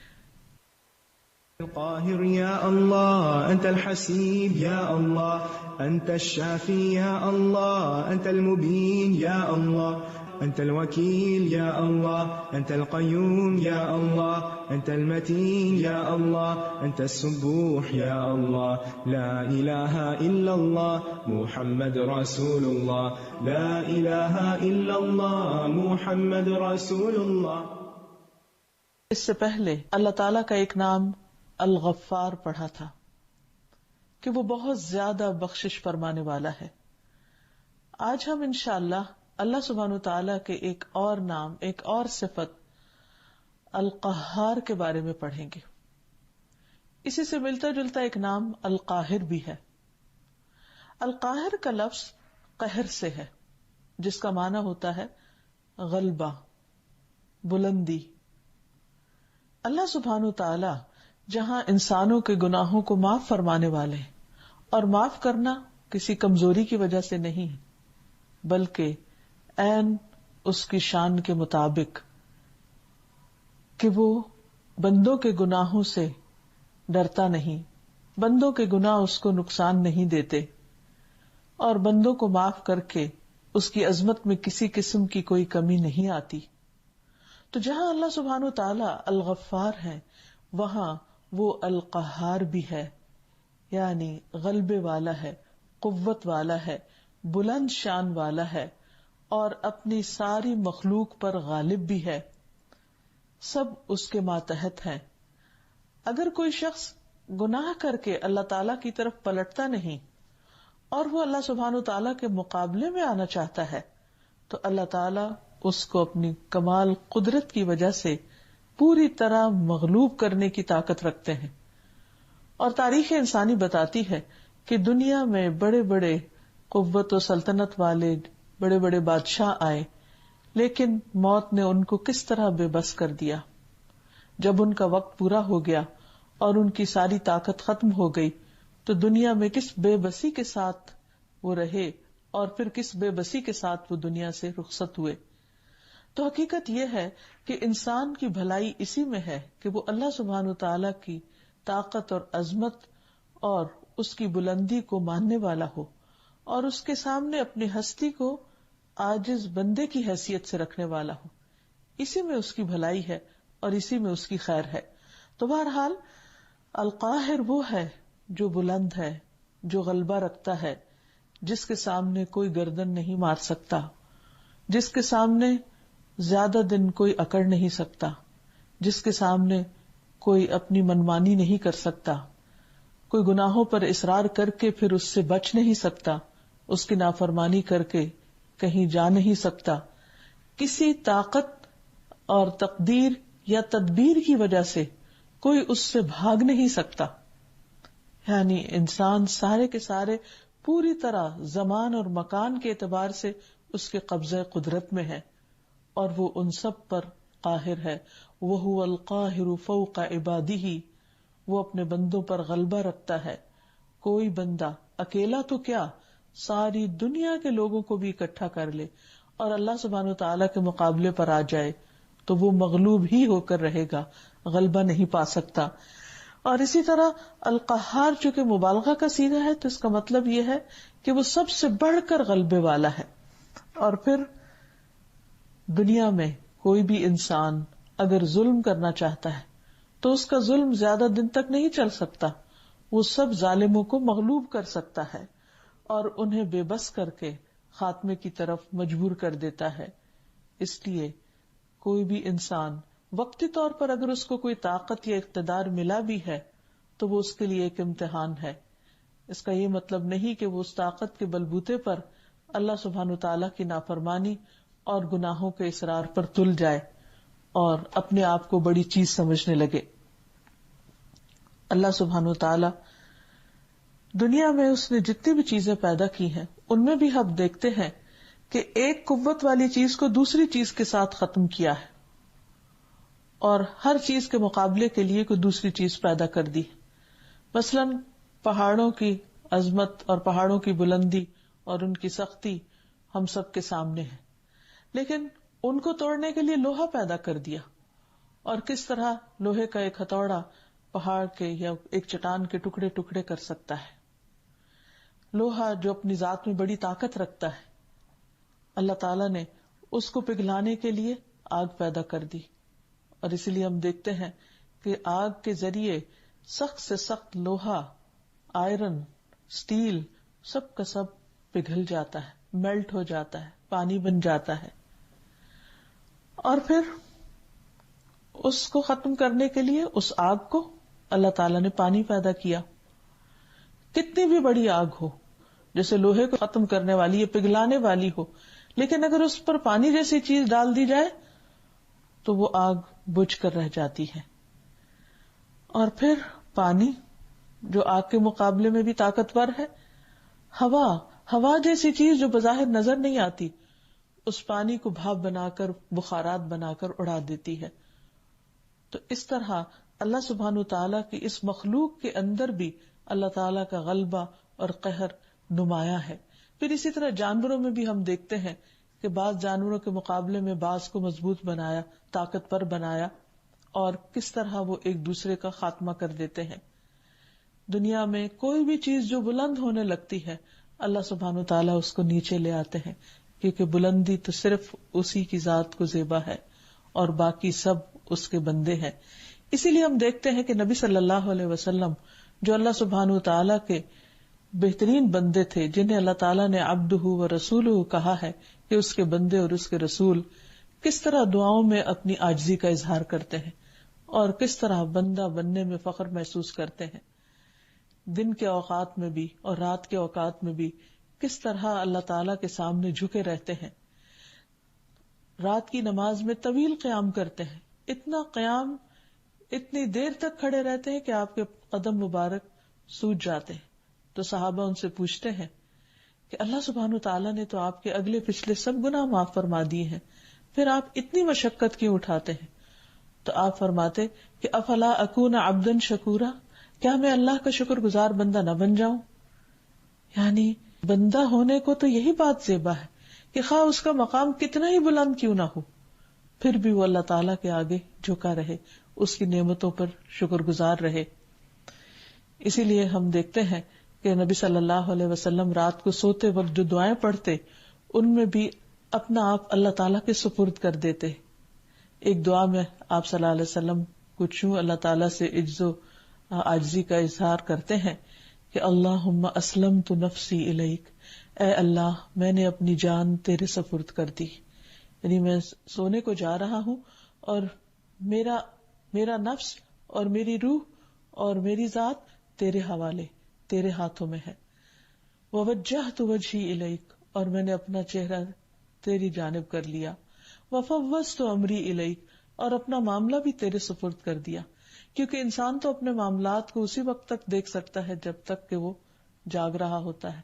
القاهر يا الله أنت الحسيب يا الله أنت الشافي يا الله أنت المبين يا الله أنت الوكيل يا الله أنت القيوم يا الله أنت المتين يا الله أنت السبوح يا الله لا إله إلا الله محمد رسول الله لا إله إلا الله محمد رسول الله. اس سے پہلے اللہ تعالیٰ کا ایک نام الغفار پڑھا تھا کہ وہ بہت زیادہ بخشش فرمانے والا ہے. آج ہم انشاءاللہ اللہ سبحانہ وتعالیٰ کے ایک اور نام، ایک اور صفت القہار کے بارے میں پڑھیں گے. اسی سے ملتا جلتا ایک نام القاہر بھی ہے. القاہر کا لفظ قہر سے ہے، جس کا معنی ہوتا ہے غلبہ، بلندی. اللہ سبحانہ وتعالیٰ جہاں انسانوں کے گناہوں کو معاف فرمانے والے ہیں، اور معاف کرنا کسی کمزوری کی وجہ سے نہیں بلکہ عین اس کی شان کے مطابق کہ وہ بندوں کے گناہوں سے ڈرتا نہیں، بندوں کے گناہ اس کو نقصان نہیں دیتے، اور بندوں کو معاف کر کے اس کی عظمت میں کسی قسم کی کوئی کمی نہیں آتی. تو جہاں اللہ سبحانہ وتعالی الغفار ہے وہاں وہ القہار بھی ہے، یعنی غلبے والا ہے، قوت والا ہے، بلند شان والا ہے، اور اپنی ساری مخلوق پر غالب بھی ہے. سب اس کے ماتحت ہیں. اگر کوئی شخص گناہ کر کے اللہ تعالی کی طرف پلٹتا نہیں اور وہ اللہ سبحانہ وتعالی کے مقابلے میں آنا چاہتا ہے تو اللہ تعالی اس کو اپنی کمال قدرت کی وجہ سے پوری طرح مغلوب کرنے کی طاقت رکھتے ہیں. اور تاریخ انسانی بتاتی ہے کہ دنیا میں بڑے بڑے قوت و سلطنت والے بڑے بڑے بادشاہ آئے، لیکن موت نے ان کو کس طرح بے بس کر دیا. جب ان کا وقت پورا ہو گیا اور ان کی ساری طاقت ختم ہو گئی تو دنیا میں کس بے بسی کے ساتھ وہ رہے اور پھر کس بے بسی کے ساتھ وہ دنیا سے رخصت ہوئے. تو حقیقت یہ ہے کہ انسان کی بھلائی اسی میں ہے کہ وہ اللہ سبحانہ وتعالی کی طاقت اور عظمت اور اس کی بلندی کو ماننے والا ہو اور اس کے سامنے اپنی ہستی کو عاجز بندے کی حیثیت سے رکھنے والا ہو. اسی میں اس کی بھلائی ہے اور اسی میں اس کی خیر ہے. تو بہرحال القاہر وہ ہے جو بلند ہے، جو غلبہ رکھتا ہے، جس کے سامنے کوئی گردن نہیں مار سکتا، جس کے سامنے زیادہ دن کوئی اکڑ نہیں سکتا، جس کے سامنے کوئی اپنی منمانی نہیں کر سکتا، کوئی گناہوں پر اصرار کر کے پھر اس سے بچ نہیں سکتا، اس کی نافرمانی کر کے کہیں جا نہیں سکتا، کسی طاقت اور تقدیر یا تدبیر کی وجہ سے کوئی اس سے بھاگ نہیں سکتا. یعنی انسان سارے کے سارے پوری طرح زمان اور مکان کے اعتبار سے اس کے قبضہ قدرت میں ہے اور وہ ان سب پر قاہر ہے. وَهُوَ الْقَاهِرُ فَوْقَ عِبَادِهِ، وہ اپنے بندوں پر غلبہ رکھتا ہے. کوئی بندہ اکیلا تو کیا، ساری دنیا کے لوگوں کو بھی اکٹھا کر لے اور اللہ سبحانہ وتعالی کے مقابلے پر آ جائے تو وہ مغلوب ہی ہو کر رہے گا، غلبہ نہیں پا سکتا. اور اسی طرح القہار چونکہ مبالغہ کا صیغہ ہے تو اس کا مطلب یہ ہے کہ وہ سب سے بڑھ کر غلبے والا ہے. اور پھر دنیا میں کوئی بھی انسان اگر ظلم کرنا چاہتا ہے تو اس کا ظلم زیادہ دن تک نہیں چل سکتا. وہ سب ظالموں کو مغلوب کر سکتا ہے اور انہیں بے بس کر کے خاتمے کی طرف مجبور کر دیتا ہے. اس لیے کوئی بھی انسان وقتی طور پر اگر اس کو کوئی طاقت یا اقتدار ملا بھی ہے تو وہ اس کے لیے ایک امتحان ہے. اس کا یہ مطلب نہیں کہ وہ اس طاقت کے بلبوتے پر اللہ سبحانہ وتعالی کی نافرمانی اور گناہوں کے اصرار پر تل جائے اور اپنے آپ کو بڑی چیز سمجھنے لگے. اللہ سبحانہ وتعالی دنیا میں اس نے جتنی بھی چیزیں پیدا کی ہیں ان میں بھی ہم دیکھتے ہیں کہ ایک قوت والی چیز کو دوسری چیز کے ساتھ ختم کیا ہے اور ہر چیز کے مقابلے کے لیے کوئی دوسری چیز پیدا کر دی. مثلاً پہاڑوں کی عظمت اور پہاڑوں کی بلندی اور ان کی سختی ہم سب کے سامنے ہے، لیکن ان کو توڑنے کے لیے لوہا پیدا کر دیا. اور کس طرح لوہے کا ایک ہتھوڑا پہاڑ کے یا ایک چٹان کے ٹکڑے ٹکڑے کر سکتا ہے. لوہا جو اپنی ذات میں بڑی طاقت رکھتا ہے، اللہ تعالیٰ نے اس کو پگھلانے کے لیے آگ پیدا کر دی. اور اسی لیے ہم دیکھتے ہیں کہ آگ کے ذریعے سخت سے سخت لوہا، آئرن، سٹیل سب کا سب پگھل جاتا ہے، میلٹ ہو جاتا ہے، پانی بن جاتا ہے. اور پھر اس کو ختم کرنے کے لیے اس آگ کو اللہ تعالیٰ نے پانی پیدا کیا. کتنی بھی بڑی آگ ہو، جیسے لوہے کو ختم کرنے والی یا پگھلانے والی ہو، لیکن اگر اس پر پانی جیسی چیز ڈال دی جائے تو وہ آگ بجھ کر رہ جاتی ہے. اور پھر پانی جو آگ کے مقابلے میں بھی طاقتور ہے، ہوا جیسی چیز جو بظاہر نظر نہیں آتی، اس پانی کو بھاپ بنا کر، بخارات بنا کر اڑا دیتی ہے. تو اس طرح اللہ سبحانہ تعالیٰ کی اس مخلوق کے اندر بھی اللہ تعالیٰ کا غلبہ اور قہر نمایاں ہے. پھر اسی طرح جانوروں میں بھی ہم دیکھتے ہیں کہ بعض جانوروں کے مقابلے میں بعض کو مضبوط بنایا، طاقتور بنایا، اور کس طرح وہ ایک دوسرے کا خاتمہ کر دیتے ہیں. دنیا میں کوئی بھی چیز جو بلند ہونے لگتی ہے، اللہ سبحانہ تعالیٰ اس کو نیچے لے آتے ہیں، کیونکہ بلندی تو صرف اسی کی ذات کو زیبا ہے اور باقی سب اس کے بندے ہیں. اسی لیے ہم دیکھتے ہیں کہ نبی صلی اللہ علیہ وسلم جو اللہ سبحانہ تعالیٰ کے بہترین بندے تھے، جنہیں اللہ تعالیٰ نے عبدہ و رسولہ کہا ہے کہ اس کے بندے اور اس کے رسول، کس طرح دعاؤں میں اپنی عاجزی کا اظہار کرتے ہیں اور کس طرح بندہ بننے میں فخر محسوس کرتے ہیں. دن کے اوقات میں بھی اور رات کے اوقات میں بھی کس طرح اللہ تعالیٰ کے سامنے جھکے رہتے ہیں. رات کی نماز میں طویل قیام کرتے ہیں، اتنا قیام، اتنی دیر تک کھڑے رہتے ہیں کہ آپ کے قدم مبارک سوج جاتے ہیں. تو صحابہ ان سے پوچھتے ہیں کہ اللہ سبحانہ تعالیٰ نے تو آپ کے اگلے پچھلے سب گناہ معاف فرما دیے ہیں، پھر آپ اتنی مشقت کیوں اٹھاتے ہیں؟ تو آپ فرماتے کہ افلا اکون عبدا شکورا، کیا میں اللہ کا شکر گزار بندہ نہ بن جاؤں؟ یعنی بندہ ہونے کو تو یہی بات زیبا ہے کہ خواہ اس کا مقام کتنا ہی بلند کیوں نہ ہو، پھر بھی وہ اللہ تعالیٰ کے آگے جھکا رہے، اس کی نعمتوں پر شکر گزار رہے. اسی لیے ہم دیکھتے ہیں کہ نبی صلی اللہ علیہ وسلم رات کو سوتے وقت جو دعائیں پڑھتے ان میں بھی اپنا آپ اللہ تعالیٰ کے سپرد کر دیتے. ایک دعا میں آپ صلی اللہ علیہ وسلم کچھ یوں اللہ تعالیٰ سے عجز و عاجزی کا اظہار کرتے ہیں کہ اللہم اسلمت نفسی الیک، اے اللہ میں نے اپنی جان تیرے سپرد کر دی. یعنی میں سونے کو جا رہا ہوں اور میرا نفس اور میری روح اور میری ذات تیرے حوالے، تیرے ہاتھوں میں ہے. ووجہت وجہی الیک، اور میں نے اپنا چہرہ تیری جانب کر لیا. وفوضت امری الیک، اور اپنا معاملہ بھی تیرے سپرد کر دیا. کیونکہ انسان تو اپنے معاملات کو اسی وقت تک دیکھ سکتا ہے جب تک کہ وہ جاگ رہا ہوتا ہے.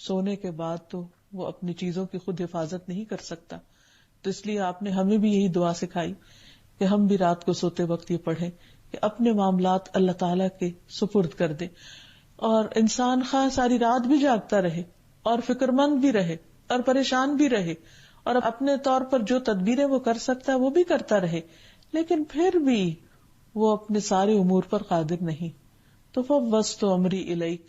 سونے کے بعد تو وہ اپنی چیزوں کی خود حفاظت نہیں کر سکتا. تو اس لیے آپ نے ہمیں بھی یہی دعا سکھائی کہ ہم بھی رات کو سوتے وقت یہ پڑھیں کہ اپنے معاملات اللہ تعالیٰ کے سپرد کر دے. اور انسان خواہ ساری رات بھی جاگتا رہے اور فکر مند بھی رہے اور پریشان بھی رہے اور اپنے طور پر جو تدبیریں وہ کر سکتا ہے وہ بھی کرتا رہے، لیکن پھر بھی وہ اپنے سارے امور پر قادر نہیں. تو فوضت امری الیک،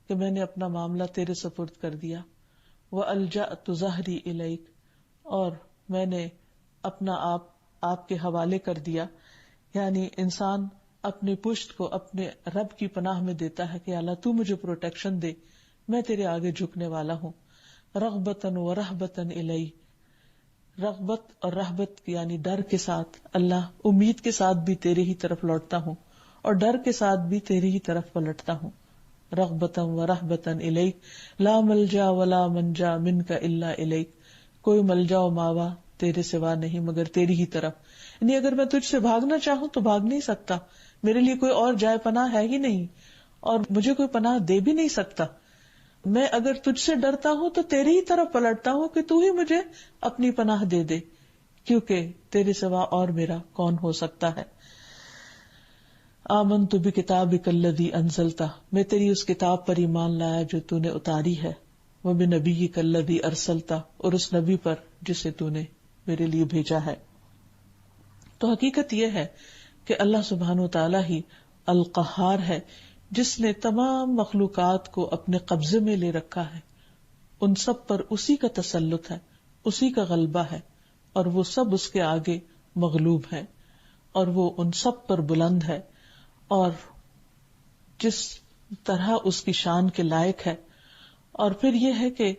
کہ میں نے اپنا معاملہ تیرے سپرد کر دیا. والجأت ظہری الیک، اور میں نے اپنا آپ کے حوالے کر دیا. یعنی انسان اپنی پشت کو اپنے رب کی پناہ میں دیتا ہے کہ اللہ تو مجھے پروٹیکشن دے، میں تیرے آگے جھکنے والا ہوں. رغبتاً و رہبتاً الی، رغبت اور رہبت یعنی ڈر کے ساتھ، اللہ امید کے ساتھ بھی تیرے ہی طرف لوٹتا ہوں اور ڈر کے ساتھ بھی تیرے ہی طرف پلٹتا ہوں. رغبتاً و رہبتاً الیک لا ملجا ولا منجا منک الا الیک، کوئی ملجا و ماوا تیرے سوا نہیں مگر تیری ہی طرف. یعنی اگر میں تجھ سے بھاگنا چاہوں تو بھاگ نہیں سکتا، میرے لیے کوئی اور جائے پناہ ہے ہی نہیں اور مجھے کوئی پناہ دے بھی نہیں سکتا. میں اگر تجھ سے ڈرتا ہوں تو تیری ہی طرف پلٹتا ہوں کہ تو ہی مجھے اپنی پناہ دے دے، کیونکہ تیرے سوا اور میرا کون ہو سکتا ہے. آمنت بکتابک الذی انزلت، میں تیری اس کتاب پر ایمان لایا جو تو نے اتاری ہے. وبنبیک الذی ارسلت، اور اس نبی پر جسے تو نے میرے لیے بھیجا ہے. تو حقیقت یہ ہے کہ اللہ سبحانہ و تعالی ہی القہار ہے، جس نے تمام مخلوقات کو اپنے قبضے میں لے رکھا ہے. ان سب پر اسی کا تسلط ہے، اسی کا غلبہ ہے، اور وہ سب اس کے آگے مغلوب ہے، اور وہ ان سب پر بلند ہے اور جس طرح اس کی شان کے لائق ہے. اور پھر یہ ہے کہ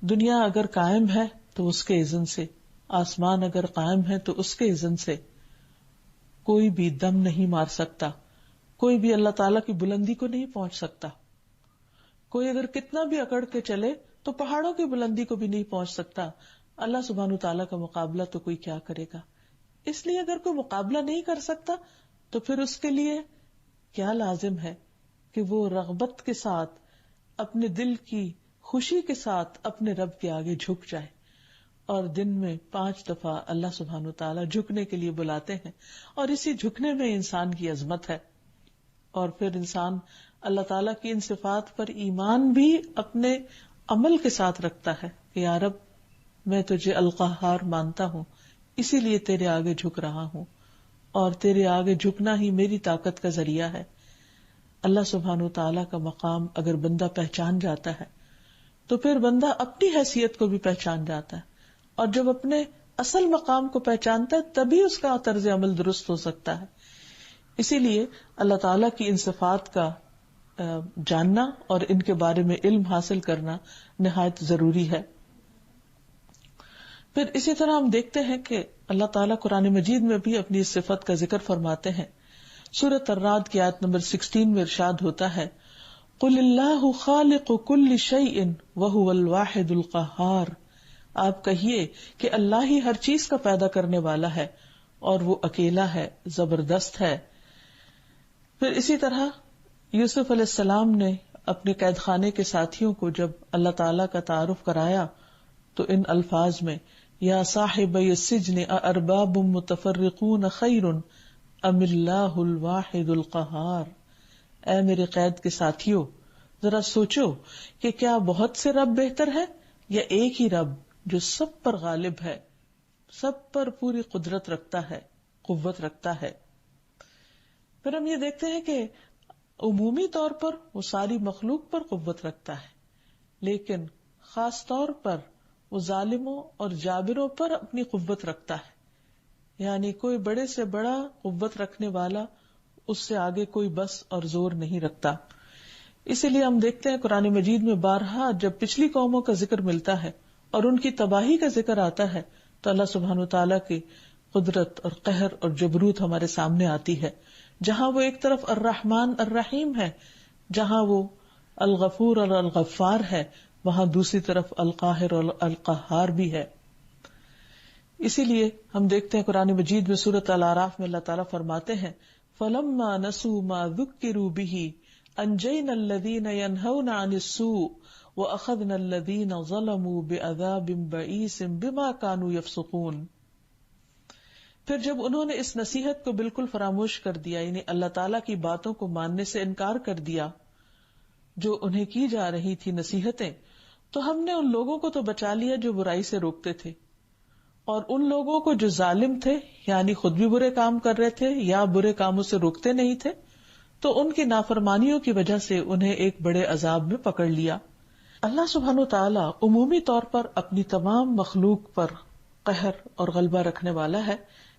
دنیا اگر قائم ہے تو اس کے اذن سے، آسمان اگر قائم ہے تو اس کے اذن سے. کوئی بھی دم نہیں مار سکتا، کوئی بھی اللہ تعالیٰ کی بلندی کو نہیں پہنچ سکتا. کوئی اگر کتنا بھی اکڑ کے چلے تو پہاڑوں کی بلندی کو بھی نہیں پہنچ سکتا. اللہ سبحانہ تعالیٰ کا مقابلہ تو کوئی کیا کرے گا. اس لیے اگر کوئی مقابلہ نہیں کر سکتا تو پھر اس کے لیے کیا لازم ہے کہ وہ رغبت کے ساتھ، اپنے دل کی خوشی کے ساتھ اپنے رب کے آگے جھک جائے. اور دن میں 5 دفعہ اللہ سبحانہ تعالیٰ جھکنے کے لیے بلاتے ہیں، اور اسی جھکنے میں انسان کی عظمت ہے. اور پھر انسان اللہ تعالیٰ کی ان صفات پر ایمان بھی اپنے عمل کے ساتھ رکھتا ہے کہ یا رب میں تجھے القہار مانتا ہوں، اسی لیے تیرے آگے جھک رہا ہوں، اور تیرے آگے جھکنا ہی میری طاقت کا ذریعہ ہے. اللہ سبحانہ تعالیٰ کا مقام اگر بندہ پہچان جاتا ہے تو پھر بندہ اپنی حیثیت کو بھی پہچان جاتا ہے، اور جب اپنے اصل مقام کو پہچانتا ہے تبھی اس کا طرز عمل درست ہو سکتا ہے. اسی لیے اللہ تعالیٰ کی ان صفات کا جاننا اور ان کے بارے میں علم حاصل کرنا نہایت ضروری ہے. پھر اسی طرح ہم دیکھتے ہیں کہ اللہ تعالیٰ قرآن مجید میں بھی اپنی اس صفت کا ذکر فرماتے ہیں. سورۃ الرعد کی آیت نمبر 16 میں ارشاد ہوتا ہے قُلِ اللَّهُ خَالِقُ كُلِّ شَيْءٍ وَهُوَ الْوَاحِدُ الْقَهَّارُ، آپ کہیے کہ اللہ ہی ہر چیز کا پیدا کرنے والا ہے اور وہ اکیلا ہے، زبردست ہے. پھر اسی طرح یوسف علیہ السلام نے اپنے قید خانے کے ساتھیوں کو جب اللہ تعالیٰ کا تعارف کرایا تو ان الفاظ میں یا صاحبی السجن اارباب متفرقون خیر ام اللہ الواحد القہار، اے میرے قید کے ساتھیوں ذرا سوچو کہ کیا بہت سے رب بہتر ہے یا ایک ہی رب جو سب پر غالب ہے، سب پر پوری قدرت رکھتا ہے، قوت رکھتا ہے۔ پھر ہم یہ دیکھتے ہیں کہ عمومی طور پر وہ ساری مخلوق پر قوت رکھتا ہے، لیکن خاص طور پر وہ ظالموں اور جابروں پر اپنی قوت رکھتا ہے، یعنی کوئی بڑے سے بڑا قوت رکھنے والا اس سے آگے کوئی بس اور زور نہیں رکھتا۔ اسی لیے ہم دیکھتے ہیں قرآن مجید میں بارہا جب پچھلی قوموں کا ذکر ملتا ہے اور ان کی تباہی کا ذکر آتا ہے تو اللہ سبحانہ وتعالیٰ کی قدرت اور قہر اور جبروت ہمارے سامنے آتی ہے، جہاں وہ ایک طرف الرحمن الرحیم ہے، جہاں وہ الغفور اور الغفار ہے، وہاں دوسری طرف القاہر اور القہار بھی ہے۔ اسی لیے ہم دیکھتے ہیں قرآن مجید میں سورۃ الاعراف میں اللہ تعالیٰ فرماتے ہیں فَلَمَّا نَسُوا مَا ذُكِّرُوا بِهِ أَنجَيْنَا الَّذِينَ يَنْهَوْنَ عَنِ السُّوءِ وَأَخَذْنَا الَّذِينَ ظَلَمُوا بِعَذَابٍ بَئِيسٍ بِمَا كَانُوا يَفْسُقُونَ۔ پھر جب انہوں نے اس نصیحت کو بالکل فراموش کر دیا، یعنی اللہ تعالیٰ کی باتوں کو ماننے سے انکار کر دیا جو انہیں کی جا رہی تھی نصیحتیں، تو ہم نے ان لوگوں کو تو بچا لیا جو برائی سے روکتے تھے، اور ان لوگوں کو جو ظالم تھے یعنی خود بھی برے کام کر رہے تھے یا برے کاموں سے روکتے نہیں تھے، تو ان کی نافرمانیوں کی وجہ سے انہیں ایک بڑے عذاب میں پکڑ لیا۔ اللہ سبحانہ وتعالی عمومی طور پر اپنی تمام مخلوق پر قہر اور غلبہ رکھنے والا ہے،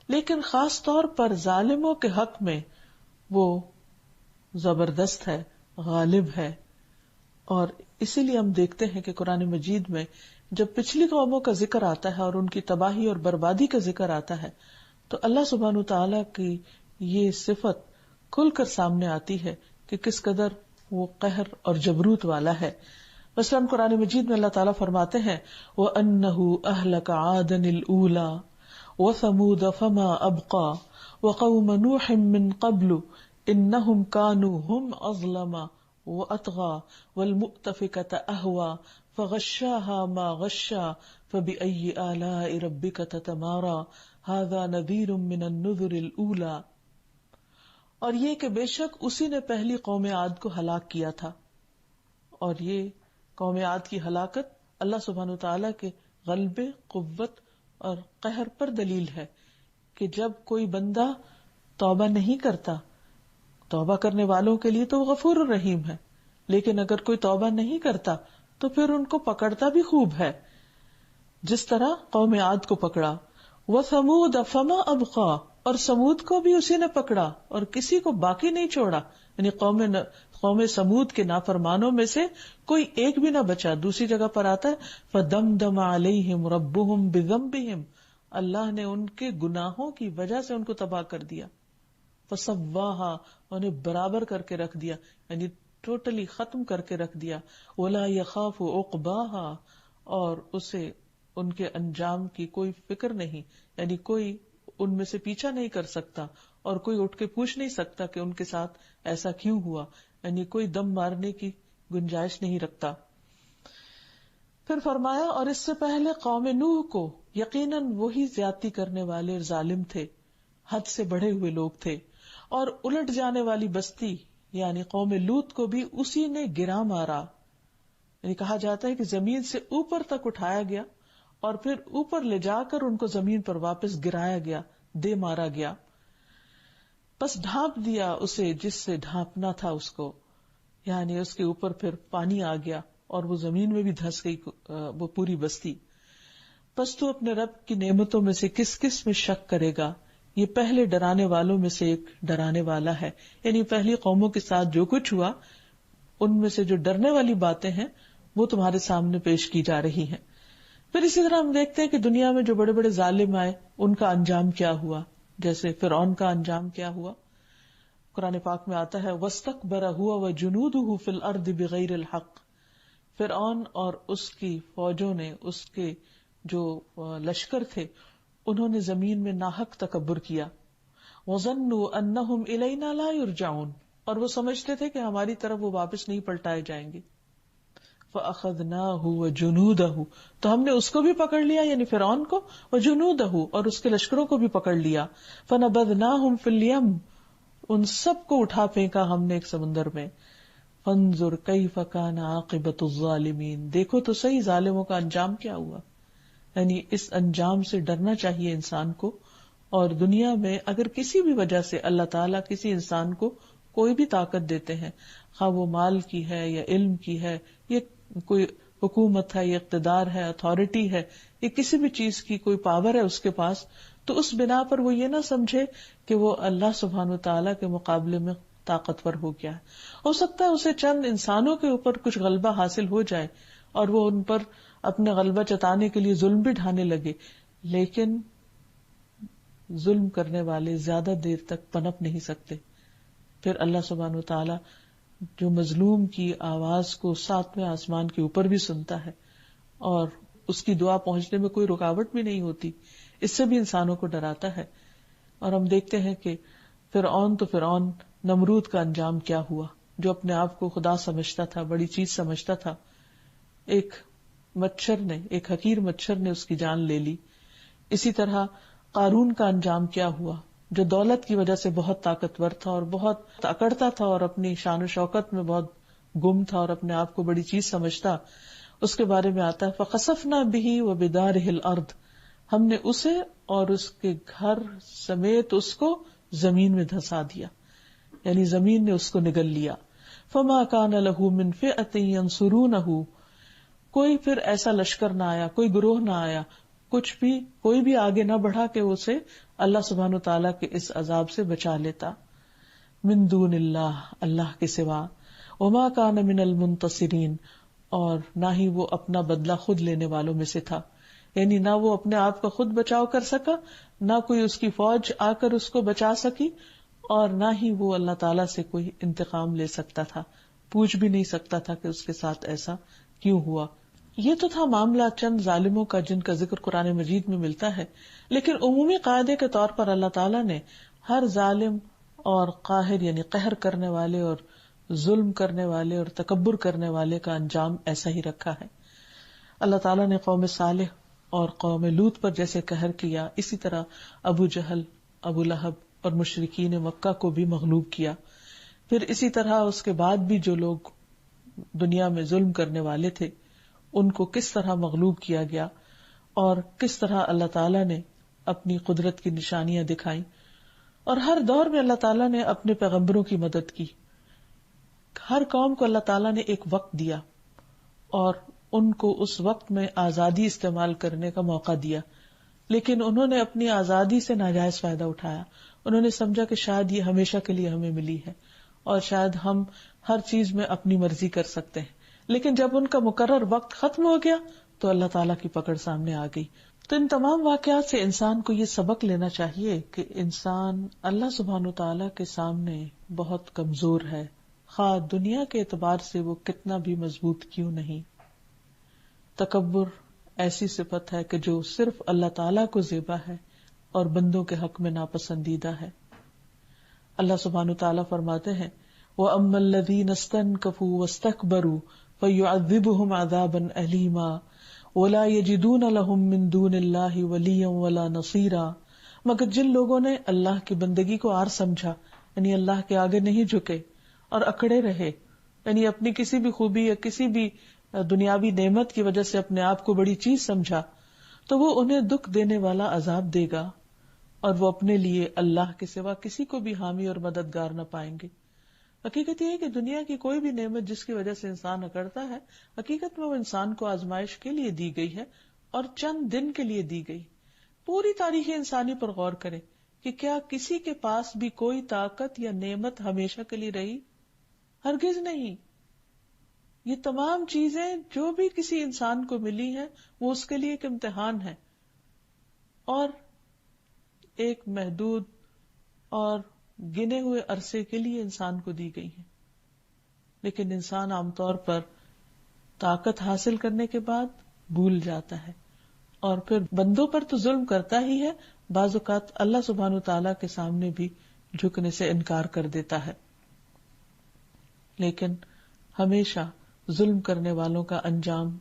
لیکن خاص طور پر ظالموں کے حق میں وہ زبردست ہے، غالب ہے۔ اور اسی لیے ہم دیکھتے ہیں کہ قرآن مجید میں جب پچھلی قوموں کا ذکر آتا ہے اور ان کی تباہی اور بربادی کا ذکر آتا ہے تو اللہ سبحانہ وتعالی کی یہ صفت کھل کر سامنے آتی ہے کہ کس قدر وہ قہر اور جبروت والا ہے۔ مثلاً قرآن مجید میں اللہ تعالیٰ فرماتے ہیں وَأَنَّهُ أَهْلَكَ عَادًا الْأُولَى وَثَمُودَ فَمَا أَبْقَى وَقَوْمَ نُوحٍ مِّن قَبْلُ إِنَّهُمْ كَانُوا هُمْ أَظْلَمَ وَأَطْغَى وَالْمُؤْتَفِكَةَ أَهْوَى فَغَشَّاهَا مَا غَشَّى فَبِأَيِّ آلَاءِ رَبِّكَ تَتَمَارَى هَذَا نَذِيرٌ مِّنَ النُّذُرِ الْأُولَى۔ اور یہ کہ بے شک اسی نے پہلی قوم عاد کو ہلاک کیا تھا، اور یہ قوم عاد کی ہلاکت اللہ سبحانہ وتعالیٰ کے غلبے، قوت اور قہر پر دلیل ہے کہ جب کوئی بندہ توبہ نہیں کرتا، توبہ کرنے والوں کے لیے تو وہ غفور الرحیم ہے، لیکن اگر کوئی توبہ نہیں کرتا تو پھر ان کو پکڑتا بھی خوب ہے، جس طرح قوم عاد کو پکڑا۔ وَثَمُودَ فَمَا أَبْقَى، اور سمود کو بھی اسی نے پکڑا اور کسی کو باقی نہیں چھوڑا، یعنی قوم سمود کے نافرمانوں میں سے کوئی ایک بھی نہ بچا۔ دوسری جگہ پر آتا ہے فَدَمْدَمَ عَلَيْهِمْ رَبُّهُمْ بِذَنبِهِمْ، اللہ نے ان کے گناہوں کی وجہ سے ان کو تباہ کر دیا۔ فَسَوَّاهَا، انہیں برابر کر کے رکھ دیا، یعنی ٹوٹلی ختم کر کے رکھ دیا۔ وَلَا يَخَافُ عُقْبَاهَا، اور اسے ان کے انجام کی کوئی فکر نہیں، یعنی کوئی ان میں سے پیچھا نہیں کر سکتا اور کوئی اٹھ کے پوچھ نہیں سکتا کہ ان کے ساتھ ایسا کیوں ہوا، یعنی کوئی دم مارنے کی گنجائش نہیں رکھتا۔ پھر فرمایا اور اس سے پہلے قوم نوح کو یقیناً وہی زیادتی کرنے والے اور ظالم تھے، حد سے بڑھے ہوئے لوگ تھے، اور الٹ جانے والی بستی یعنی قوم لوط کو بھی اسی نے گرا مارا، یعنی کہا جاتا ہے کہ زمین سے اوپر تک اٹھایا گیا اور پھر اوپر لے جا کر ان کو زمین پر واپس گرایا گیا، دے مارا گیا۔ بس ڈھانپ دیا اسے جس سے ڈھانپنا تھا اس کو، یعنی اس کے اوپر پھر پانی آ گیا اور وہ زمین میں بھی دھس گئی وہ پوری بستی۔ بس تو اپنے رب کی نعمتوں میں سے کس کس میں شک کرے گا، یہ پہلے ڈرانے والوں میں سے ایک ڈرانے والا ہے، یعنی پہلی قوموں کے ساتھ جو کچھ ہوا ان میں سے جو ڈرنے والی باتیں ہیں وہ تمہارے سامنے پیش کی جا رہی ہیں۔ پھر اسی طرح ہم دیکھتے ہیں کہ دنیا میں جو بڑے بڑے ظالم آئے ان کا انجام کیا ہوا، جیسے فرعون کا انجام کیا ہوا۔ قرآن پاک میں آتا ہے وَاسْتَكْبَرَ هُوَ وَجُنُودُهُ فِي الْأَرْضِ بِغَيْرِ الْحَقِّ، فرعون اور اس کی فوجوں نے، اس کے جو لشکر تھے، انہوں نے زمین میں ناحق تکبر کیا۔ وَظَنُّوا أَنَّهُمْ إِلَيْنَا لَا يُرْجَعُونَ، اور وہ سمجھتے تھے کہ ہماری طرف وہ واپس نہیں پلٹائے جائیں گے. فَأَخَذْنَاهُ وَجُنُودَهُ تو ہم نے اس کو بھی پکڑ لیا یعنی فرعون کو, وَجُنُودَهُ اور اس کے لشکروں کو بھی پکڑ لیا. فَنَبَذْنَاهُمْ فِي الْيَمِّ ان سب کو اٹھا پھینکا ہم نے ایک سمندر میں. فَانظُرْ كَيْفَ كَانَ عَاقِبَةُ الظَّالِمِينَ دیکھو تو صحیح ظالموں کا انجام کیا ہوا. یعنی اس انجام سے ڈرنا چاہیے انسان کو. اور دنیا میں اگر کسی بھی وجہ سے اللہ تعالیٰ کسی انسان کو کوئی بھی طاقت دیتے ہیں, خواہ وہ مال کی ہے یا علم کی ہے, یہ کوئی حکومت ہے یا اقتدار ہے, اتھارٹی ہے, یا کسی بھی چیز کی کوئی پاور ہے اس کے پاس, تو اس بنا پر وہ یہ نہ سمجھے کہ وہ اللہ سبحانہ وتعالیٰ کے مقابلے میں طاقتور ہو گیا ہے. ہو سکتا ہے اسے چند انسانوں کے اوپر کچھ غلبہ حاصل ہو جائے اور وہ ان پر اپنا غلبہ جتانے کے لیے ظلم بھی ڈھانے لگے, لیکن ظلم کرنے والے زیادہ دیر تک پنپ نہیں سکتے. پھر اللہ سبحانہ وتعالیٰ جو مظلوم کی آواز کو 7ویں آسمان کے اوپر بھی سنتا ہے اور اس کی دعا پہنچنے میں کوئی رکاوٹ بھی نہیں ہوتی, اس سے بھی انسانوں کو ڈراتا ہے. اور ہم دیکھتے ہیں کہ فرعون نمرود کا انجام کیا ہوا, جو اپنے آپ کو خدا سمجھتا تھا, بڑی چیز سمجھتا تھا. ایک حقیر مچھر نے اس کی جان لے لی. اسی طرح قارون کا انجام کیا ہوا, جو دولت کی وجہ سے بہت طاقتور تھا اور بہت اکڑتا تھا اور اپنی شان و شوکت میں بہت گم تھا اور اپنے آپ کو بڑی چیز سمجھتا. اس کے بارے میں آتا ہے فَخَسَفْنَا بِهِ وَبِدَارِهِ الْأَرْضِ ہم نے اسے اور اس کے گھر سمیت اس کو زمین میں دھسا دیا, یعنی زمین نے اس کو نگل لیا. فَمَا كَانَ لَهُ مِنْ فِئَةٍ يَنْصُرُونَهُ کوئی پھر ایسا لشکر نہ آیا, کوئی گروہ نہ آیا, کوئی بھی آگے نہ بڑھا کہ اسے اللہ سبحانہ وتعالیٰ کے اس عذاب سے بچا لیتا. من دون اللہ اللہ کے سوا. وما کان من المنتصرین اور نہ ہی وہ اپنا بدلہ خود لینے والوں میں سے تھا, یعنی نہ وہ اپنے آپ کا خود بچاؤ کر سکا, نہ کوئی اس کی فوج آ کر اس کو بچا سکی, اور نہ ہی وہ اللہ تعالیٰ سے کوئی انتقام لے سکتا تھا, پوچھ بھی نہیں سکتا تھا کہ اس کے ساتھ ایسا کیوں ہوا. یہ تو تھا معاملہ چند ظالموں کا جن کا ذکر قرآن مجید میں ملتا ہے, لیکن عمومی قاعدے کے طور پر اللہ تعالیٰ نے ہر ظالم اور قاہر یعنی قہر کرنے والے اور ظلم کرنے والے اور تکبر کرنے والے کا انجام ایسا ہی رکھا ہے. اللہ تعالیٰ نے قوم صالح اور قوم لوط پر جیسے قہر کیا, اسی طرح ابو جہل, ابو لہب اور مشرکین مکہ کو بھی مغلوب کیا. پھر اسی طرح اس کے بعد بھی جو لوگ دنیا میں ظلم کرنے والے تھے ان کو کس طرح مغلوب کیا گیا, اور کس طرح اللہ تعالیٰ نے اپنی قدرت کی نشانیاں دکھائیں. اور ہر دور میں اللہ تعالیٰ نے اپنے پیغمبروں کی مدد کی. ہر قوم کو اللہ تعالیٰ نے ایک وقت دیا اور ان کو اس وقت میں آزادی استعمال کرنے کا موقع دیا, لیکن انہوں نے اپنی آزادی سے ناجائز فائدہ اٹھایا. انہوں نے سمجھا کہ شاید یہ ہمیشہ کے لیے ہمیں ملی ہے اور شاید ہم ہر چیز میں اپنی مرضی کر سکتے ہیں, لیکن جب ان کا مقرر وقت ختم ہو گیا تو اللہ تعالیٰ کی پکڑ سامنے آ گئی. تو ان تمام واقعات سے انسان کو یہ سبق لینا چاہیے کہ انسان اللہ سبحانہ وتعالیٰ کے سامنے بہت کمزور ہے, خواہ دنیا کے اعتبار سے وہ کتنا بھی مضبوط کیوں نہیں. تکبر ایسی صفت ہے کہ جو صرف اللہ تعالیٰ کو زیبا ہے اور بندوں کے حق میں ناپسندیدہ ہے. اللہ سبحانہ وتعالیٰ فرماتے ہیں وَأَمَّا الَّذِينَ اسْتَنكَفُوا وَاسْتَكْبَرُوا فَيُعَذِّبُهُمْ عَذَابًا أَلِيمًا وَلَا يَجِدُونَ لَهُم مِّن دُونِ اللَّهِ وَلِيًّا وَلَا نَصِيرًا مگر جن لوگوں نے اللہ کی بندگی کو عار سمجھا, یعنی اللہ کے آگے نہیں جھکے اور اکڑے رہے, یعنی اپنی کسی بھی خوبی یا کسی بھی دنیاوی نعمت کی وجہ سے اپنے آپ کو بڑی چیز سمجھا, تو وہ انہیں دکھ دینے والا عذاب دے گا اور وہ اپنے لیے اللہ کے سوا کسی کو بھی حامی اور مددگار نہ پائیں گے. حقیقت یہ ہے کہ دنیا کی کوئی بھی نعمت جس کی وجہ سے انسان اکڑتا ہے, حقیقت میں وہ انسان کو آزمائش کے لیے دی گئی ہے اور چند دن کے لیے دی گئی. پوری تاریخ انسانی پر غور کریں کہ کیا کسی کے پاس بھی کوئی طاقت یا نعمت ہمیشہ کے لیے رہی؟ ہرگز نہیں. یہ تمام چیزیں جو بھی کسی انسان کو ملی ہیں وہ اس کے لیے ایک امتحان ہے اور ایک محدود اور گنے ہوئے عرصے کے لیے انسان کو دی گئی ہیں. لیکن انسان عام طور پر طاقت حاصل کرنے کے بعد بھول جاتا ہے اور پھر بندوں پر تو ظلم کرتا ہی ہے, بعض اوقات اللہ سبحانہ وتعالیٰ کے سامنے بھی جھکنے سے انکار کر دیتا ہے. لیکن ہمیشہ ظلم کرنے والوں کا انجام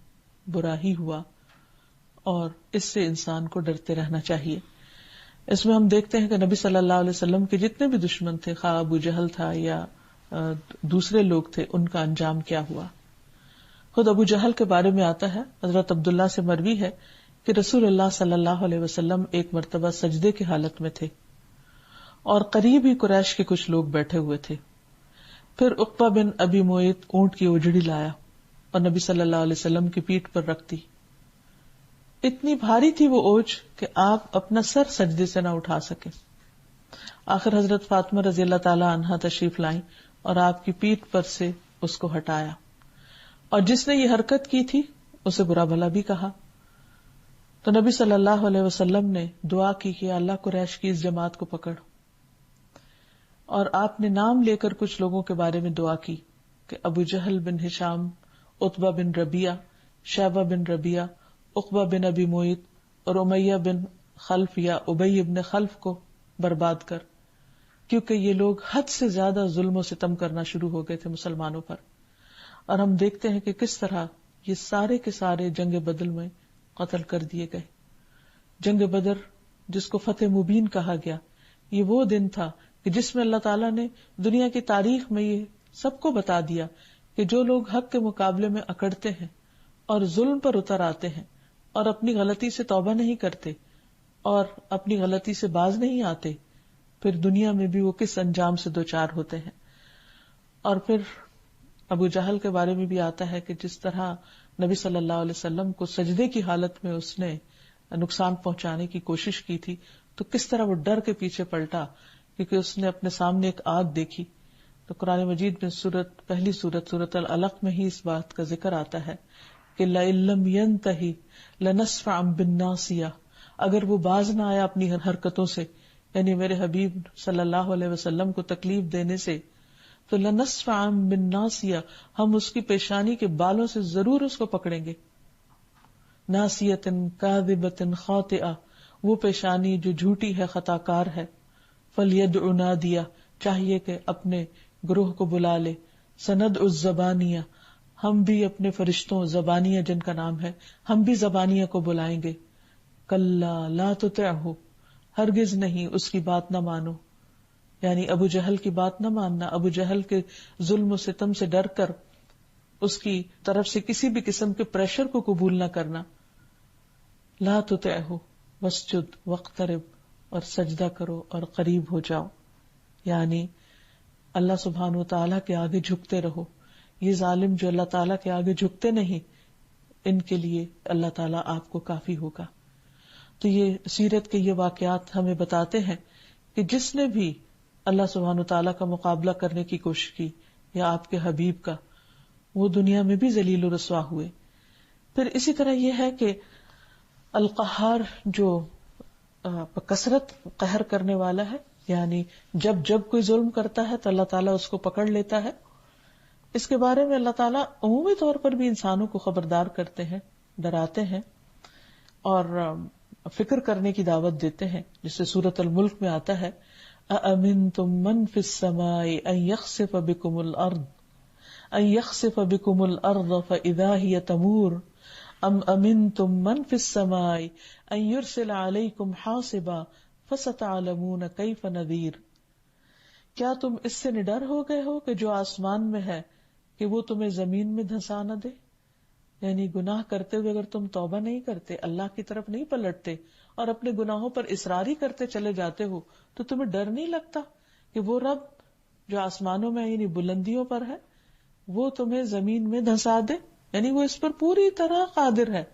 برا ہی ہوا، اور اس سے انسان کو ڈرتے رہنا چاہیے۔ اس میں ہم دیکھتے ہیں کہ نبی صلی اللہ علیہ وسلم کے جتنے بھی دشمن تھے، خواہ ابو جہل تھا یا دوسرے لوگ تھے، ان کا انجام کیا ہوا۔ خود ابو جہل کے بارے میں آتا ہے، حضرت عبداللہ سے مروی ہے کہ رسول اللہ صلی اللہ علیہ وسلم ایک مرتبہ سجدے کی حالت میں تھے اور قریب ہی قریش کے کچھ لوگ بیٹھے ہوئے تھے۔ پھر عقبہ بن ابی معیط اونٹ کی اجڑی لایا اور نبی صلی اللہ علیہ وسلم کی پیٹھ پر رکھ دی۔ اتنی بھاری تھی وہ اوج کہ آپ اپنا سر سجدے سے نہ اٹھا سکے۔ آخر حضرت فاطمہ رضی اللہ تعالی عنہا تشریف لائیں اور آپ کی پیٹھ پر سے اس کو ہٹایا، اور جس نے یہ حرکت کی تھی اسے برا بھلا بھی کہا۔ تو نبی صلی اللہ علیہ وسلم نے دعا کی کہ اللہ قریش کی اس جماعت کو پکڑ، اور آپ نے نام لے کر کچھ لوگوں کے بارے میں دعا کی کہ ابو جہل بن ہشام، عتبہ بن ربیعہ، شیبہ بن ربیعہ، عقبہ بن ابی معیط اور امیہ بن خلف یا ابی بن خلف کو برباد کر، کیونکہ یہ لوگ حد سے زیادہ ظلم و ستم کرنا شروع ہو گئے تھے مسلمانوں پر۔ اور ہم دیکھتے ہیں کہ کس طرح یہ سارے کے سارے جنگ بدر میں قتل کر دیے گئے۔ جنگ بدر جس کو فتح مبین کہا گیا، یہ وہ دن تھا کہ جس میں اللہ تعالیٰ نے دنیا کی تاریخ میں یہ سب کو بتا دیا کہ جو لوگ حق کے مقابلے میں اکڑتے ہیں اور ظلم پر اتر آتے ہیں اور اپنی غلطی سے توبہ نہیں کرتے اور اپنی غلطی سے باز نہیں آتے، پھر دنیا میں بھی وہ کس انجام سے دوچار ہوتے ہیں۔ اور پھر ابو جہل کے بارے میں بھی آتا ہے کہ جس طرح نبی صلی اللہ علیہ وسلم کو سجدے کی حالت میں اس نے نقصان پہنچانے کی کوشش کی تھی، تو کس طرح وہ ڈر کے پیچھے پلٹا، کیونکہ اس نے اپنے سامنے ایک آگ دیکھی۔ تو قرآن مجید میں پہلی سورت العلق میں ہی اس بات کا ذکر آتا ہے کہ لَإِن لَّمْ يَنْتَهِ لَنَسْفَعًا بِالنَّاصِيَةِ، اگر وہ باز نہ آیا اپنی حرکتوں سے، یعنی میرے حبیب صلی اللہ علیہ وسلم کو تکلیف دینے سے، تو لَنَسْفَعًا بِالنَّاصِيَةِ، ہم اس کی پیشانی کے بالوں سے ضرور اس کو پکڑیں گے۔ ناصیۃ کاذبۃ خاطئہ، وہ پیشانی جو جھوٹی ہے، خطا کار ہے۔ فَلْيَدْعُ نَادِيَهُ، چاہیے کہ اپنے گروہ کو بلا لے۔ سَنَدْعُ الزَّبَانِيَّ، ہم بھی اپنے فرشتوں زبانیہ جن کا نام ہے، ہم بھی زبانیہ کو بلائیں گے۔ کَلَّا لَا تُطِعْهُ، ہرگز نہیں اس کی بات نہ مانو، یعنی ابو جہل کی بات نہ ماننا، ابو جہل کے ظلم و ستم سے ڈر کر اس کی طرف سے کسی بھی قسم کے پریشر کو قبول نہ کرنا۔ لا تطعہ واسجد واقترب، اور سجدہ کرو اور قریب ہو جاؤ، یعنی اللہ سبحانہ و تعالیٰ کے آگے جھکتے رہو۔ یہ ظالم جو اللہ تعالیٰ کے آگے جھکتے نہیں، ان کے لیے اللہ تعالیٰ آپ کو کافی ہوگا۔ تو یہ سیرت کے یہ واقعات ہمیں بتاتے ہیں کہ جس نے بھی اللہ سبحانہ و تعالیٰ کا مقابلہ کرنے کی کوشش کی یا آپ کے حبیب کا، وہ دنیا میں بھی ذلیل و رسوا ہوئے۔ پھر اسی طرح یہ ہے کہ القہار جو کثرت قہر کرنے والا ہے، یعنی جب کوئی ظلم کرتا ہے تو اللہ تعالیٰ اس کو پکڑ لیتا ہے۔ اس کے بارے میں اللہ تعالیٰ عمومی طور پر بھی انسانوں کو خبردار کرتے ہیں، ڈراتے ہیں اور فکر کرنے کی دعوت دیتے ہیں، جس سے سورۃ الملک میں آتا ہے أَأَمِنْتُمْ مَنْ فِي السَّمَاءِ أَنْ يَخْسِفَ بِكُمُ الْأَرْضَ فَإِذَا هِيَ تَمُورُ أَمْ أَمِنْتُمْ مَنْ فِي السَّمَاءِ أَنْ يُرْسِلَ عَلَيْكُمْ حَاصِبًا فَسَتَعْلَمُونَ كَيْفَ نَذِيرٌ، کیا تم اس سے نڈر ہو گئے ہو کہ جو آسمان میں ہے کہ وہ تمہیں زمین میں دھسا نہ دے؟ یعنی گناہ کرتے ہوئے اگر تم توبہ نہیں کرتے، اللہ کی طرف نہیں پلٹتے اور اپنے گناہوں پر اصراری کرتے چلے جاتے ہو، تو تمہیں ڈر نہیں لگتا کہ وہ رب جو آسمانوں میں یعنی بلندیوں پر ہے، وہ تمہیں زمین میں دھسا دے؟ یعنی وہ اس پر پوری طرح قادر ہے،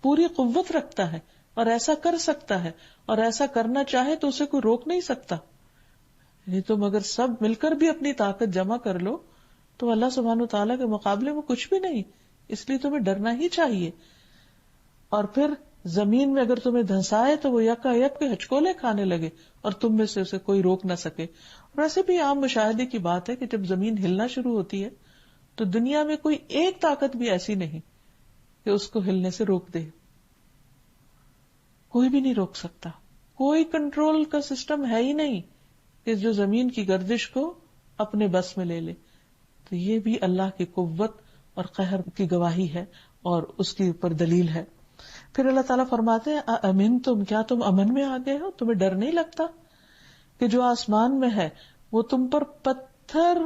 پوری قوت رکھتا ہے اور ایسا کر سکتا ہے، اور ایسا کرنا چاہے تو اسے کوئی روک نہیں سکتا۔ یعنی تم اگر سب مل کر بھی اپنی طاقت جمع کر لو تو اللہ سبحانہ وتعالیٰ کے مقابلے میں کچھ بھی نہیں، اس لیے تمہیں ڈرنا ہی چاہیے۔ اور پھر زمین میں اگر تمہیں دھنسائے تو وہ یکا یک کے ہچکولے کھانے لگے اور تم میں سے اسے کوئی روک نہ سکے۔ اور ایسے بھی عام مشاہدے کی بات ہے کہ جب زمین ہلنا شروع ہوتی ہے تو دنیا میں کوئی ایک طاقت بھی ایسی نہیں کہ اس کو ہلنے سے روک دے، کوئی بھی نہیں روک سکتا، کوئی کنٹرول کا سسٹم ہے ہی نہیں کہ جو زمین کی گردش کو اپنے بس میں لے لے۔ تو یہ بھی اللہ کی قوت اور قہر کی گواہی ہے اور اس کے اوپر دلیل ہے. پھر اللہ تعالیٰ فرماتے ہیں امین تم، کیا تم امن میں آ گئے ہو؟ تمہیں ڈر نہیں لگتا کہ جو آسمان میں ہے وہ تم پر پتھر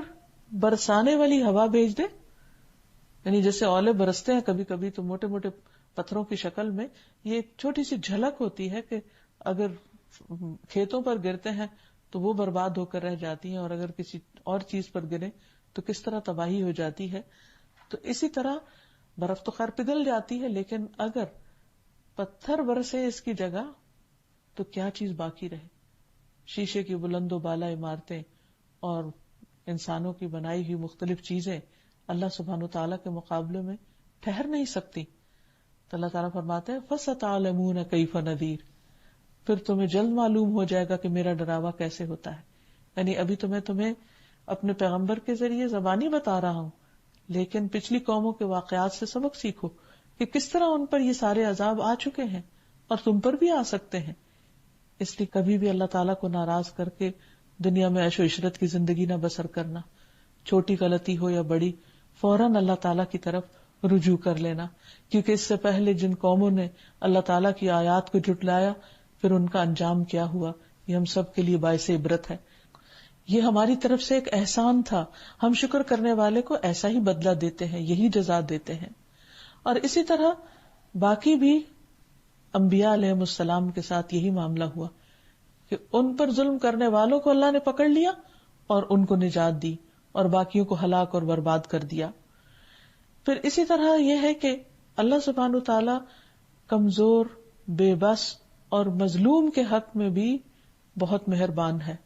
برسانے والی ہوا بھیج دے؟ یعنی جیسے اولے برستے ہیں کبھی کبھی تو موٹے موٹے پتھروں کی شکل میں، یہ ایک چھوٹی سی جھلک ہوتی ہے کہ اگر کھیتوں پر گرتے ہیں تو وہ برباد ہو کر رہ جاتی ہیں، اور اگر کسی اور چیز پر گرے تو کس طرح تباہی ہو جاتی ہے. تو اسی طرح برف تو خیر پگھل جاتی ہے، لیکن اگر پتھر برسے اس کی جگہ تو کیا چیز باقی رہے؟ شیشے کی بلند و بالا عمارتیں اور انسانوں کی بنائی ہوئی مختلف چیزیں اللہ سبحانہ تعالیٰ کے مقابلے میں ٹھہر نہیں سکتی. تو اللہ تعالیٰ فرماتے ہیں فَسَتَعْلَمُونَ كَيْفَ نَذِيرٌ، پھر تمہیں جلد معلوم ہو جائے گا کہ میرا ڈراوا کیسے ہوتا ہے. یعنی ابھی تو میں تمہیں اپنے پیغمبر کے ذریعے زبانی بتا رہا ہوں، لیکن پچھلی قوموں کے واقعات سے سبق سیکھو کہ کس طرح ان پر یہ سارے عذاب آ چکے ہیں اور تم پر بھی آ سکتے ہیں. اس لیے کبھی بھی اللہ تعالیٰ کو ناراض کر کے دنیا میں عیش و عشرت کی زندگی نہ بسر کرنا. چھوٹی غلطی ہو یا بڑی، فوراً اللہ تعالیٰ کی طرف رجوع کر لینا، کیونکہ اس سے پہلے جن قوموں نے اللہ تعالیٰ کی آیات کو جھٹلایا پھر ان کا انجام کیا ہوا، یہ ہم سب کے لیے باعث عبرت ہے. یہ ہماری طرف سے ایک احسان تھا، ہم شکر کرنے والے کو ایسا ہی بدلہ دیتے ہیں، یہی جزا دیتے ہیں. اور اسی طرح باقی بھی انبیاء علیہ السلام کے ساتھ یہی معاملہ ہوا کہ ان پر ظلم کرنے والوں کو اللہ نے پکڑ لیا اور ان کو نجات دی اور باقیوں کو ہلاک اور برباد کر دیا. پھر اسی طرح یہ ہے کہ اللہ سبحانہ تعالی کمزور، بے بس اور مظلوم کے حق میں بھی بہت مہربان ہے،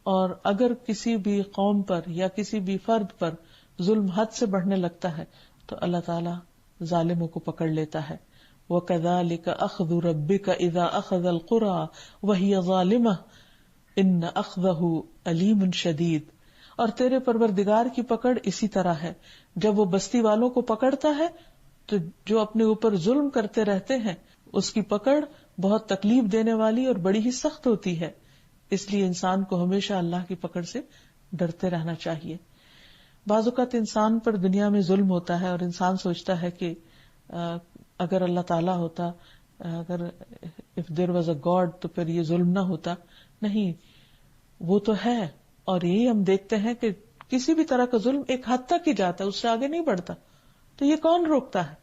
اور اگر کسی بھی قوم پر یا کسی بھی فرد پر ظلم حد سے بڑھنے لگتا ہے تو اللہ تعالی ظالموں کو پکڑ لیتا ہے. وَكَذَلِكَ أَخْذُ رَبِّكَ إِذَا أَخَذَ الْقُرَى وَهِيَ ظَالِمَةٌ إِنَّ أَخْذَهُ أَلِيمٌ شَدِيدٌ. اور تیرے پروردگار کی پکڑ اسی طرح ہے، جب وہ بستی والوں کو پکڑتا ہے تو جو اپنے اوپر ظلم کرتے رہتے ہیں اس کی پکڑ بہت تکلیف دینے والی اور بڑی ہی سخت ہوتی ہے. اس لیے انسان کو ہمیشہ اللہ کی پکڑ سے ڈرتے رہنا چاہیے. بعض اوقات انسان پر دنیا میں ظلم ہوتا ہے اور انسان سوچتا ہے کہ اگر اللہ تعالیٰ ہوتا، اگر if there was a God تو پھر یہ ظلم نہ ہوتا. نہیں، وہ تو ہے، اور یہی ہم دیکھتے ہیں کہ کسی بھی طرح کا ظلم ایک حد تک ہی جاتا ہے، اس سے آگے نہیں بڑھتا. تو یہ کون روکتا ہے؟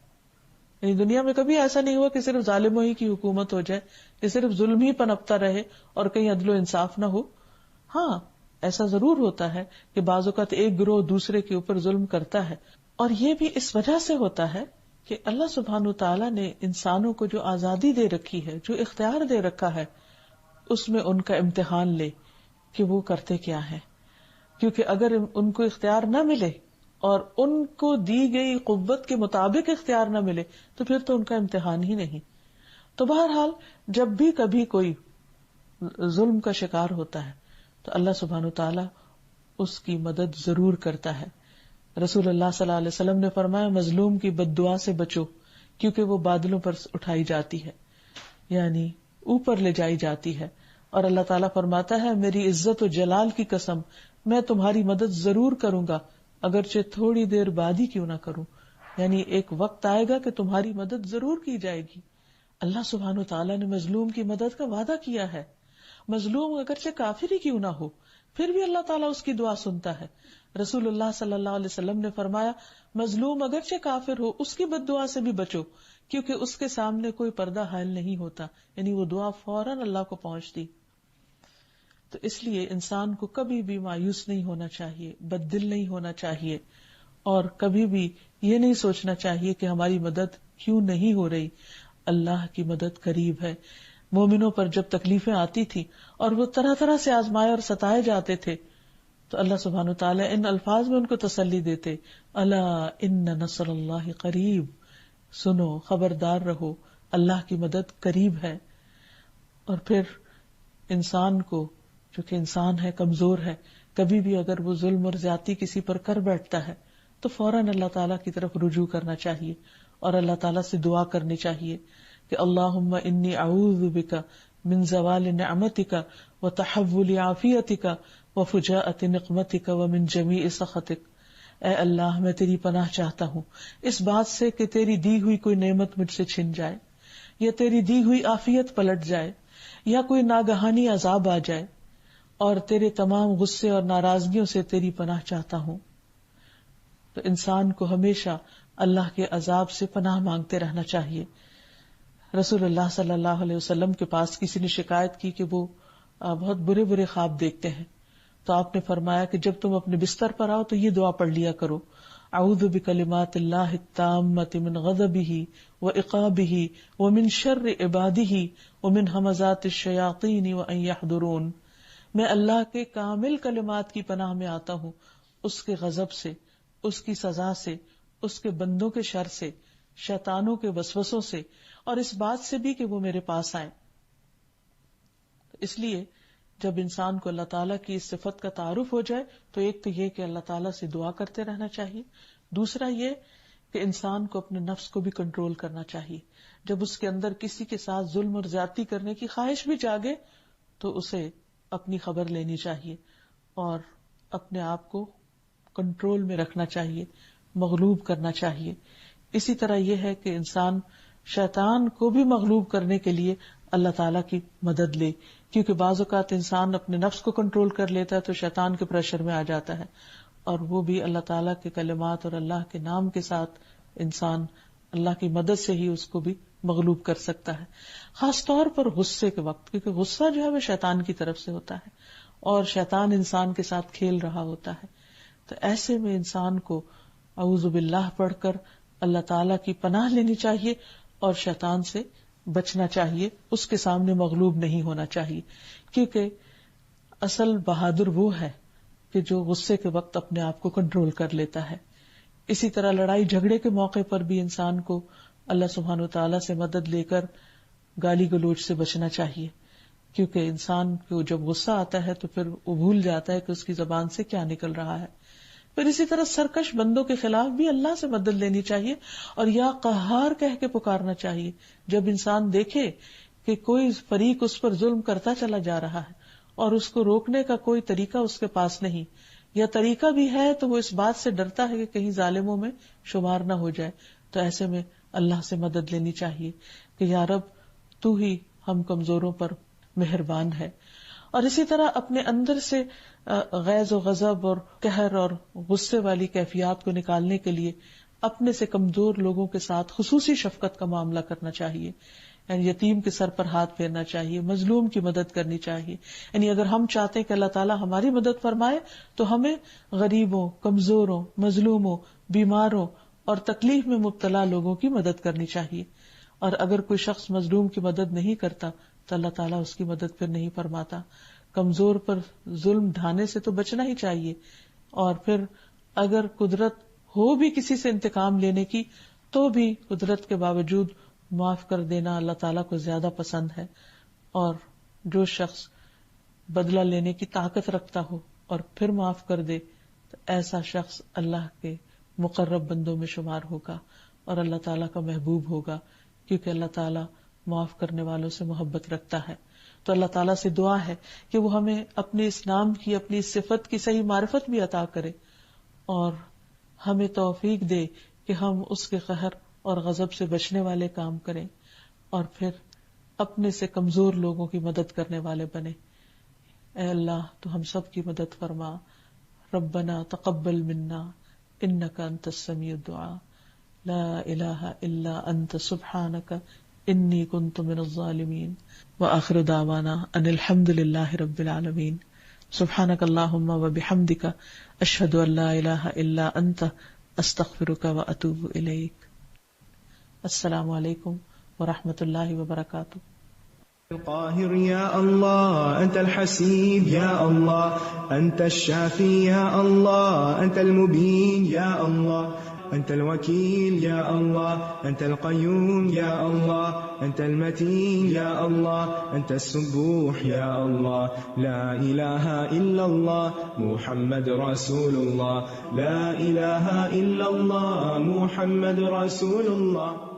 یعنی دنیا میں کبھی ایسا نہیں ہوا کہ صرف ظالموں ہی کی حکومت ہو جائے، کہ صرف ظلم ہی پنپتا رہے اور کہیں عدل و انصاف نہ ہو. ہاں، ایسا ضرور ہوتا ہے کہ بعض اوقات ایک گروہ دوسرے کے اوپر ظلم کرتا ہے، اور یہ بھی اس وجہ سے ہوتا ہے کہ اللہ سبحانہ تعالیٰ نے انسانوں کو جو آزادی دے رکھی ہے، جو اختیار دے رکھا ہے، اس میں ان کا امتحان لے کہ وہ کرتے کیا ہے. کیونکہ اگر ان کو اختیار نہ ملے اور ان کو دی گئی قوت کے مطابق اختیار نہ ملے تو پھر تو ان کا امتحان ہی نہیں. تو بہرحال جب بھی کبھی کوئی ظلم کا شکار ہوتا ہے تو اللہ سبحانہ تعالیٰ اس کی مدد ضرور کرتا ہے. رسول اللہ صلی اللہ علیہ وسلم نے فرمایا مظلوم کی بد دعا سے بچو، کیونکہ وہ بادلوں پر اٹھائی جاتی ہے، یعنی اوپر لے جائی جاتی ہے. اور اللہ تعالیٰ فرماتا ہے میری عزت و جلال کی قسم میں تمہاری مدد ضرور کروں گا، اگرچہ تھوڑی دیر بعد ہی کیوں نہ کروں. یعنی ایک وقت آئے گا کہ تمہاری مدد ضرور کی جائے گی. اللہ سبحانہ تعالیٰ نے مظلوم کی مدد کا وعدہ کیا ہے. مظلوم اگرچہ کافر ہی کیوں نہ ہو پھر بھی اللہ تعالیٰ اس کی دعا سنتا ہے. رسول اللہ صلی اللہ علیہ وسلم نے فرمایا مظلوم اگرچہ کافر ہو اس کی بد دعا سے بھی بچو، کیونکہ اس کے سامنے کوئی پردہ حائل نہیں ہوتا، یعنی وہ دعا فوراً اللہ کو پہنچتی. تو اس لیے انسان کو کبھی بھی مایوس نہیں ہونا چاہیے، بد دل نہیں ہونا چاہیے، اور کبھی بھی یہ نہیں سوچنا چاہیے کہ ہماری مدد کیوں نہیں ہو رہی. اللہ کی مدد قریب ہے. مومنوں پر جب تکلیفیں آتی تھی اور وہ طرح طرح سے آزمائے اور ستائے جاتے تھے تو اللہ سبحانہ تعالیٰ ان الفاظ میں ان کو تسلی دیتے، الا ان نصر اللہ قریب، سنو، خبردار رہو، اللہ کی مدد قریب ہے. اور پھر انسان کو، جو کہ انسان ہے، کمزور ہے، کبھی بھی اگر وہ ظلم اور زیادتی کسی پر کر بیٹھتا ہے تو فوراً اللہ تعالیٰ کی طرف رجوع کرنا چاہیے اور اللہ تعالیٰ سے دعا کرنی چاہیے کہ اللہم انی اعوذ بک من زوال نعمتک وتحول عافیتک وفجاءۃ نقمتک ومن جمیع سخطک. اے اللہ میں تیری پناہ چاہتا ہوں اس بات سے کہ تیری دی ہوئی کوئی نعمت مجھ سے چھن جائے، یا تیری دی ہوئی عافیت پلٹ جائے، یا کوئی ناگہانی عذاب آ جائے، اور تیرے تمام غصے اور ناراضگیوں سے تیری پناہ چاہتا ہوں۔ تو انسان کو ہمیشہ اللہ کے عذاب سے پناہ مانگتے رہنا چاہیے۔ رسول اللہ صلی اللہ علیہ وسلم کے پاس کسی نے شکایت کی کہ وہ بہت برے برے خواب دیکھتے ہیں، تو آپ نے فرمایا کہ جب تم اپنے بستر پر آؤ تو یہ دعا پڑھ لیا کرو، اعوذ بکلمات اللہ التامۃ من غضبہ وعقابہ ومن شر عبادہ ومن ھمزات الشیاطین وان یحضرون۔ میں اللہ کے کامل کلمات کی پناہ میں آتا ہوں، اس کے غضب سے، اس کی سزا سے، اس کے بندوں کے شر سے، شیطانوں کے وسوسوں سے، اور اس بات سے بھی کہ وہ میرے پاس آئیں۔ اس لیے جب انسان کو اللہ تعالیٰ کی اس صفت کا تعارف ہو جائے تو ایک تو یہ کہ اللہ تعالیٰ سے دعا کرتے رہنا چاہیے، دوسرا یہ کہ انسان کو اپنے نفس کو بھی کنٹرول کرنا چاہیے۔ جب اس کے اندر کسی کے ساتھ ظلم اور زیادتی کرنے کی خواہش بھی جاگے تو اسے اپنی خبر لینی چاہیے اور اپنے آپ کو کنٹرول میں رکھنا چاہیے، مغلوب کرنا چاہیے۔ اسی طرح یہ ہے کہ انسان شیطان کو بھی مغلوب کرنے کے لیے اللہ تعالیٰ کی مدد لے، کیونکہ بعض اوقات انسان اپنے نفس کو کنٹرول کر لیتا ہے تو شیطان کے پریشر میں آ جاتا ہے، اور وہ بھی اللہ تعالیٰ کے کلمات اور اللہ کے نام کے ساتھ انسان اللہ کی مدد سے ہی اس کو بھی مغلوب کر سکتا ہے، خاص طور پر غصے کے وقت، کیونکہ غصہ جو ہے وہ شیطان کی طرف سے ہوتا ہے اور شیطان انسان کے ساتھ کھیل رہا ہوتا ہے۔ تو ایسے میں انسان کو اعوذ باللہ پڑھ کر اللہ تعالیٰ کی پناہ لینی چاہیے اور شیطان سے بچنا چاہیے، اس کے سامنے مغلوب نہیں ہونا چاہیے، کیونکہ اصل بہادر وہ ہے کہ جو غصے کے وقت اپنے آپ کو کنٹرول کر لیتا ہے۔ اسی طرح لڑائی جھگڑے کے موقع پر بھی انسان کو اللہ سبحانہ وتعالیٰ سے مدد لے کر گالی گلوچ سے بچنا چاہیے، کیونکہ انسان کو جب غصہ آتا ہے تو پھر وہ بھول جاتا ہے کہ اس کی زبان سے کیا نکل رہا ہے۔ پھر اسی طرح سرکش بندوں کے خلاف بھی اللہ سے مدد لینی چاہیے اور یا قہار کہہ کے پکارنا چاہیے۔ جب انسان دیکھے کہ کوئی فریق اس پر ظلم کرتا چلا جا رہا ہے اور اس کو روکنے کا کوئی طریقہ اس کے پاس نہیں، یا طریقہ بھی ہے تو وہ اس بات سے ڈرتا ہے کہ کہیں ظالموں میں شمار نہ ہو جائے، تو ایسے میں اللہ سے مدد لینی چاہیے کہ یا رب تو ہی ہم کمزوروں پر مہربان ہے۔ اور اسی طرح اپنے اندر سے غیظ و غضب اور قہر اور غصے والی کیفیات کو نکالنے کے لیے اپنے سے کمزور لوگوں کے ساتھ خصوصی شفقت کا معاملہ کرنا چاہیے، یعنی یتیم کے سر پر ہاتھ پھیرنا چاہیے، مظلوم کی مدد کرنی چاہیے۔ یعنی اگر ہم چاہتے ہیں کہ اللہ تعالیٰ ہماری مدد فرمائے تو ہمیں غریبوں، کمزوروں، مظلوموں، بیماروں اور تکلیف میں مبتلا لوگوں کی مدد کرنی چاہیے، اور اگر کوئی شخص مظلوم کی مدد نہیں کرتا تو اللہ تعالیٰ اس کی مدد پھر نہیں فرماتا۔ کمزور پر ظلم ڈھانے سے تو بچنا ہی چاہیے، اور پھر اگر قدرت ہو بھی کسی سے انتقام لینے کی تو بھی قدرت کے باوجود معاف کر دینا اللہ تعالیٰ کو زیادہ پسند ہے، اور جو شخص بدلہ لینے کی طاقت رکھتا ہو اور پھر معاف کر دے تو ایسا شخص اللہ کے مقرب بندوں میں شمار ہوگا اور اللہ تعالیٰ کا محبوب ہوگا، کیونکہ اللہ تعالیٰ معاف کرنے والوں سے محبت رکھتا ہے۔ تو اللہ تعالیٰ سے دعا ہے کہ وہ ہمیں اپنے اس نام کی، اپنی اس صفت کی صحیح معرفت بھی عطا کرے اور ہمیں توفیق دے کہ ہم اس کے قہر اور غضب سے بچنے والے کام کریں اور پھر اپنے سے کمزور لوگوں کی مدد کرنے والے بنے۔ اے اللہ تو ہم سب کی مدد فرما۔ ربنا تقبل منا انک انت السمیع الدعاء، لا الہ الا انت سبحانک انی کنت من الظالمین، وآخر دعوانا ان الحمد للہ رب العالمین۔ سبحانک اللہم وبحمدک اشہد ان لا الہ الا انت استغفرک واتوب الیک۔ السلام علیکم ورحمۃ اللہ وبرکاتہ۔ القاهر يا الله، أنت الحسيب يا الله، أنت الشافي يا الله، أنت المبين يا الله، أنت الوكيل يا الله، أنت القيوم يا الله، أنت المتين يا الله، أنت السبوح يا الله، لا إله إلا الله محمد رسول الله، لا إله إلا الله محمد رسول الله۔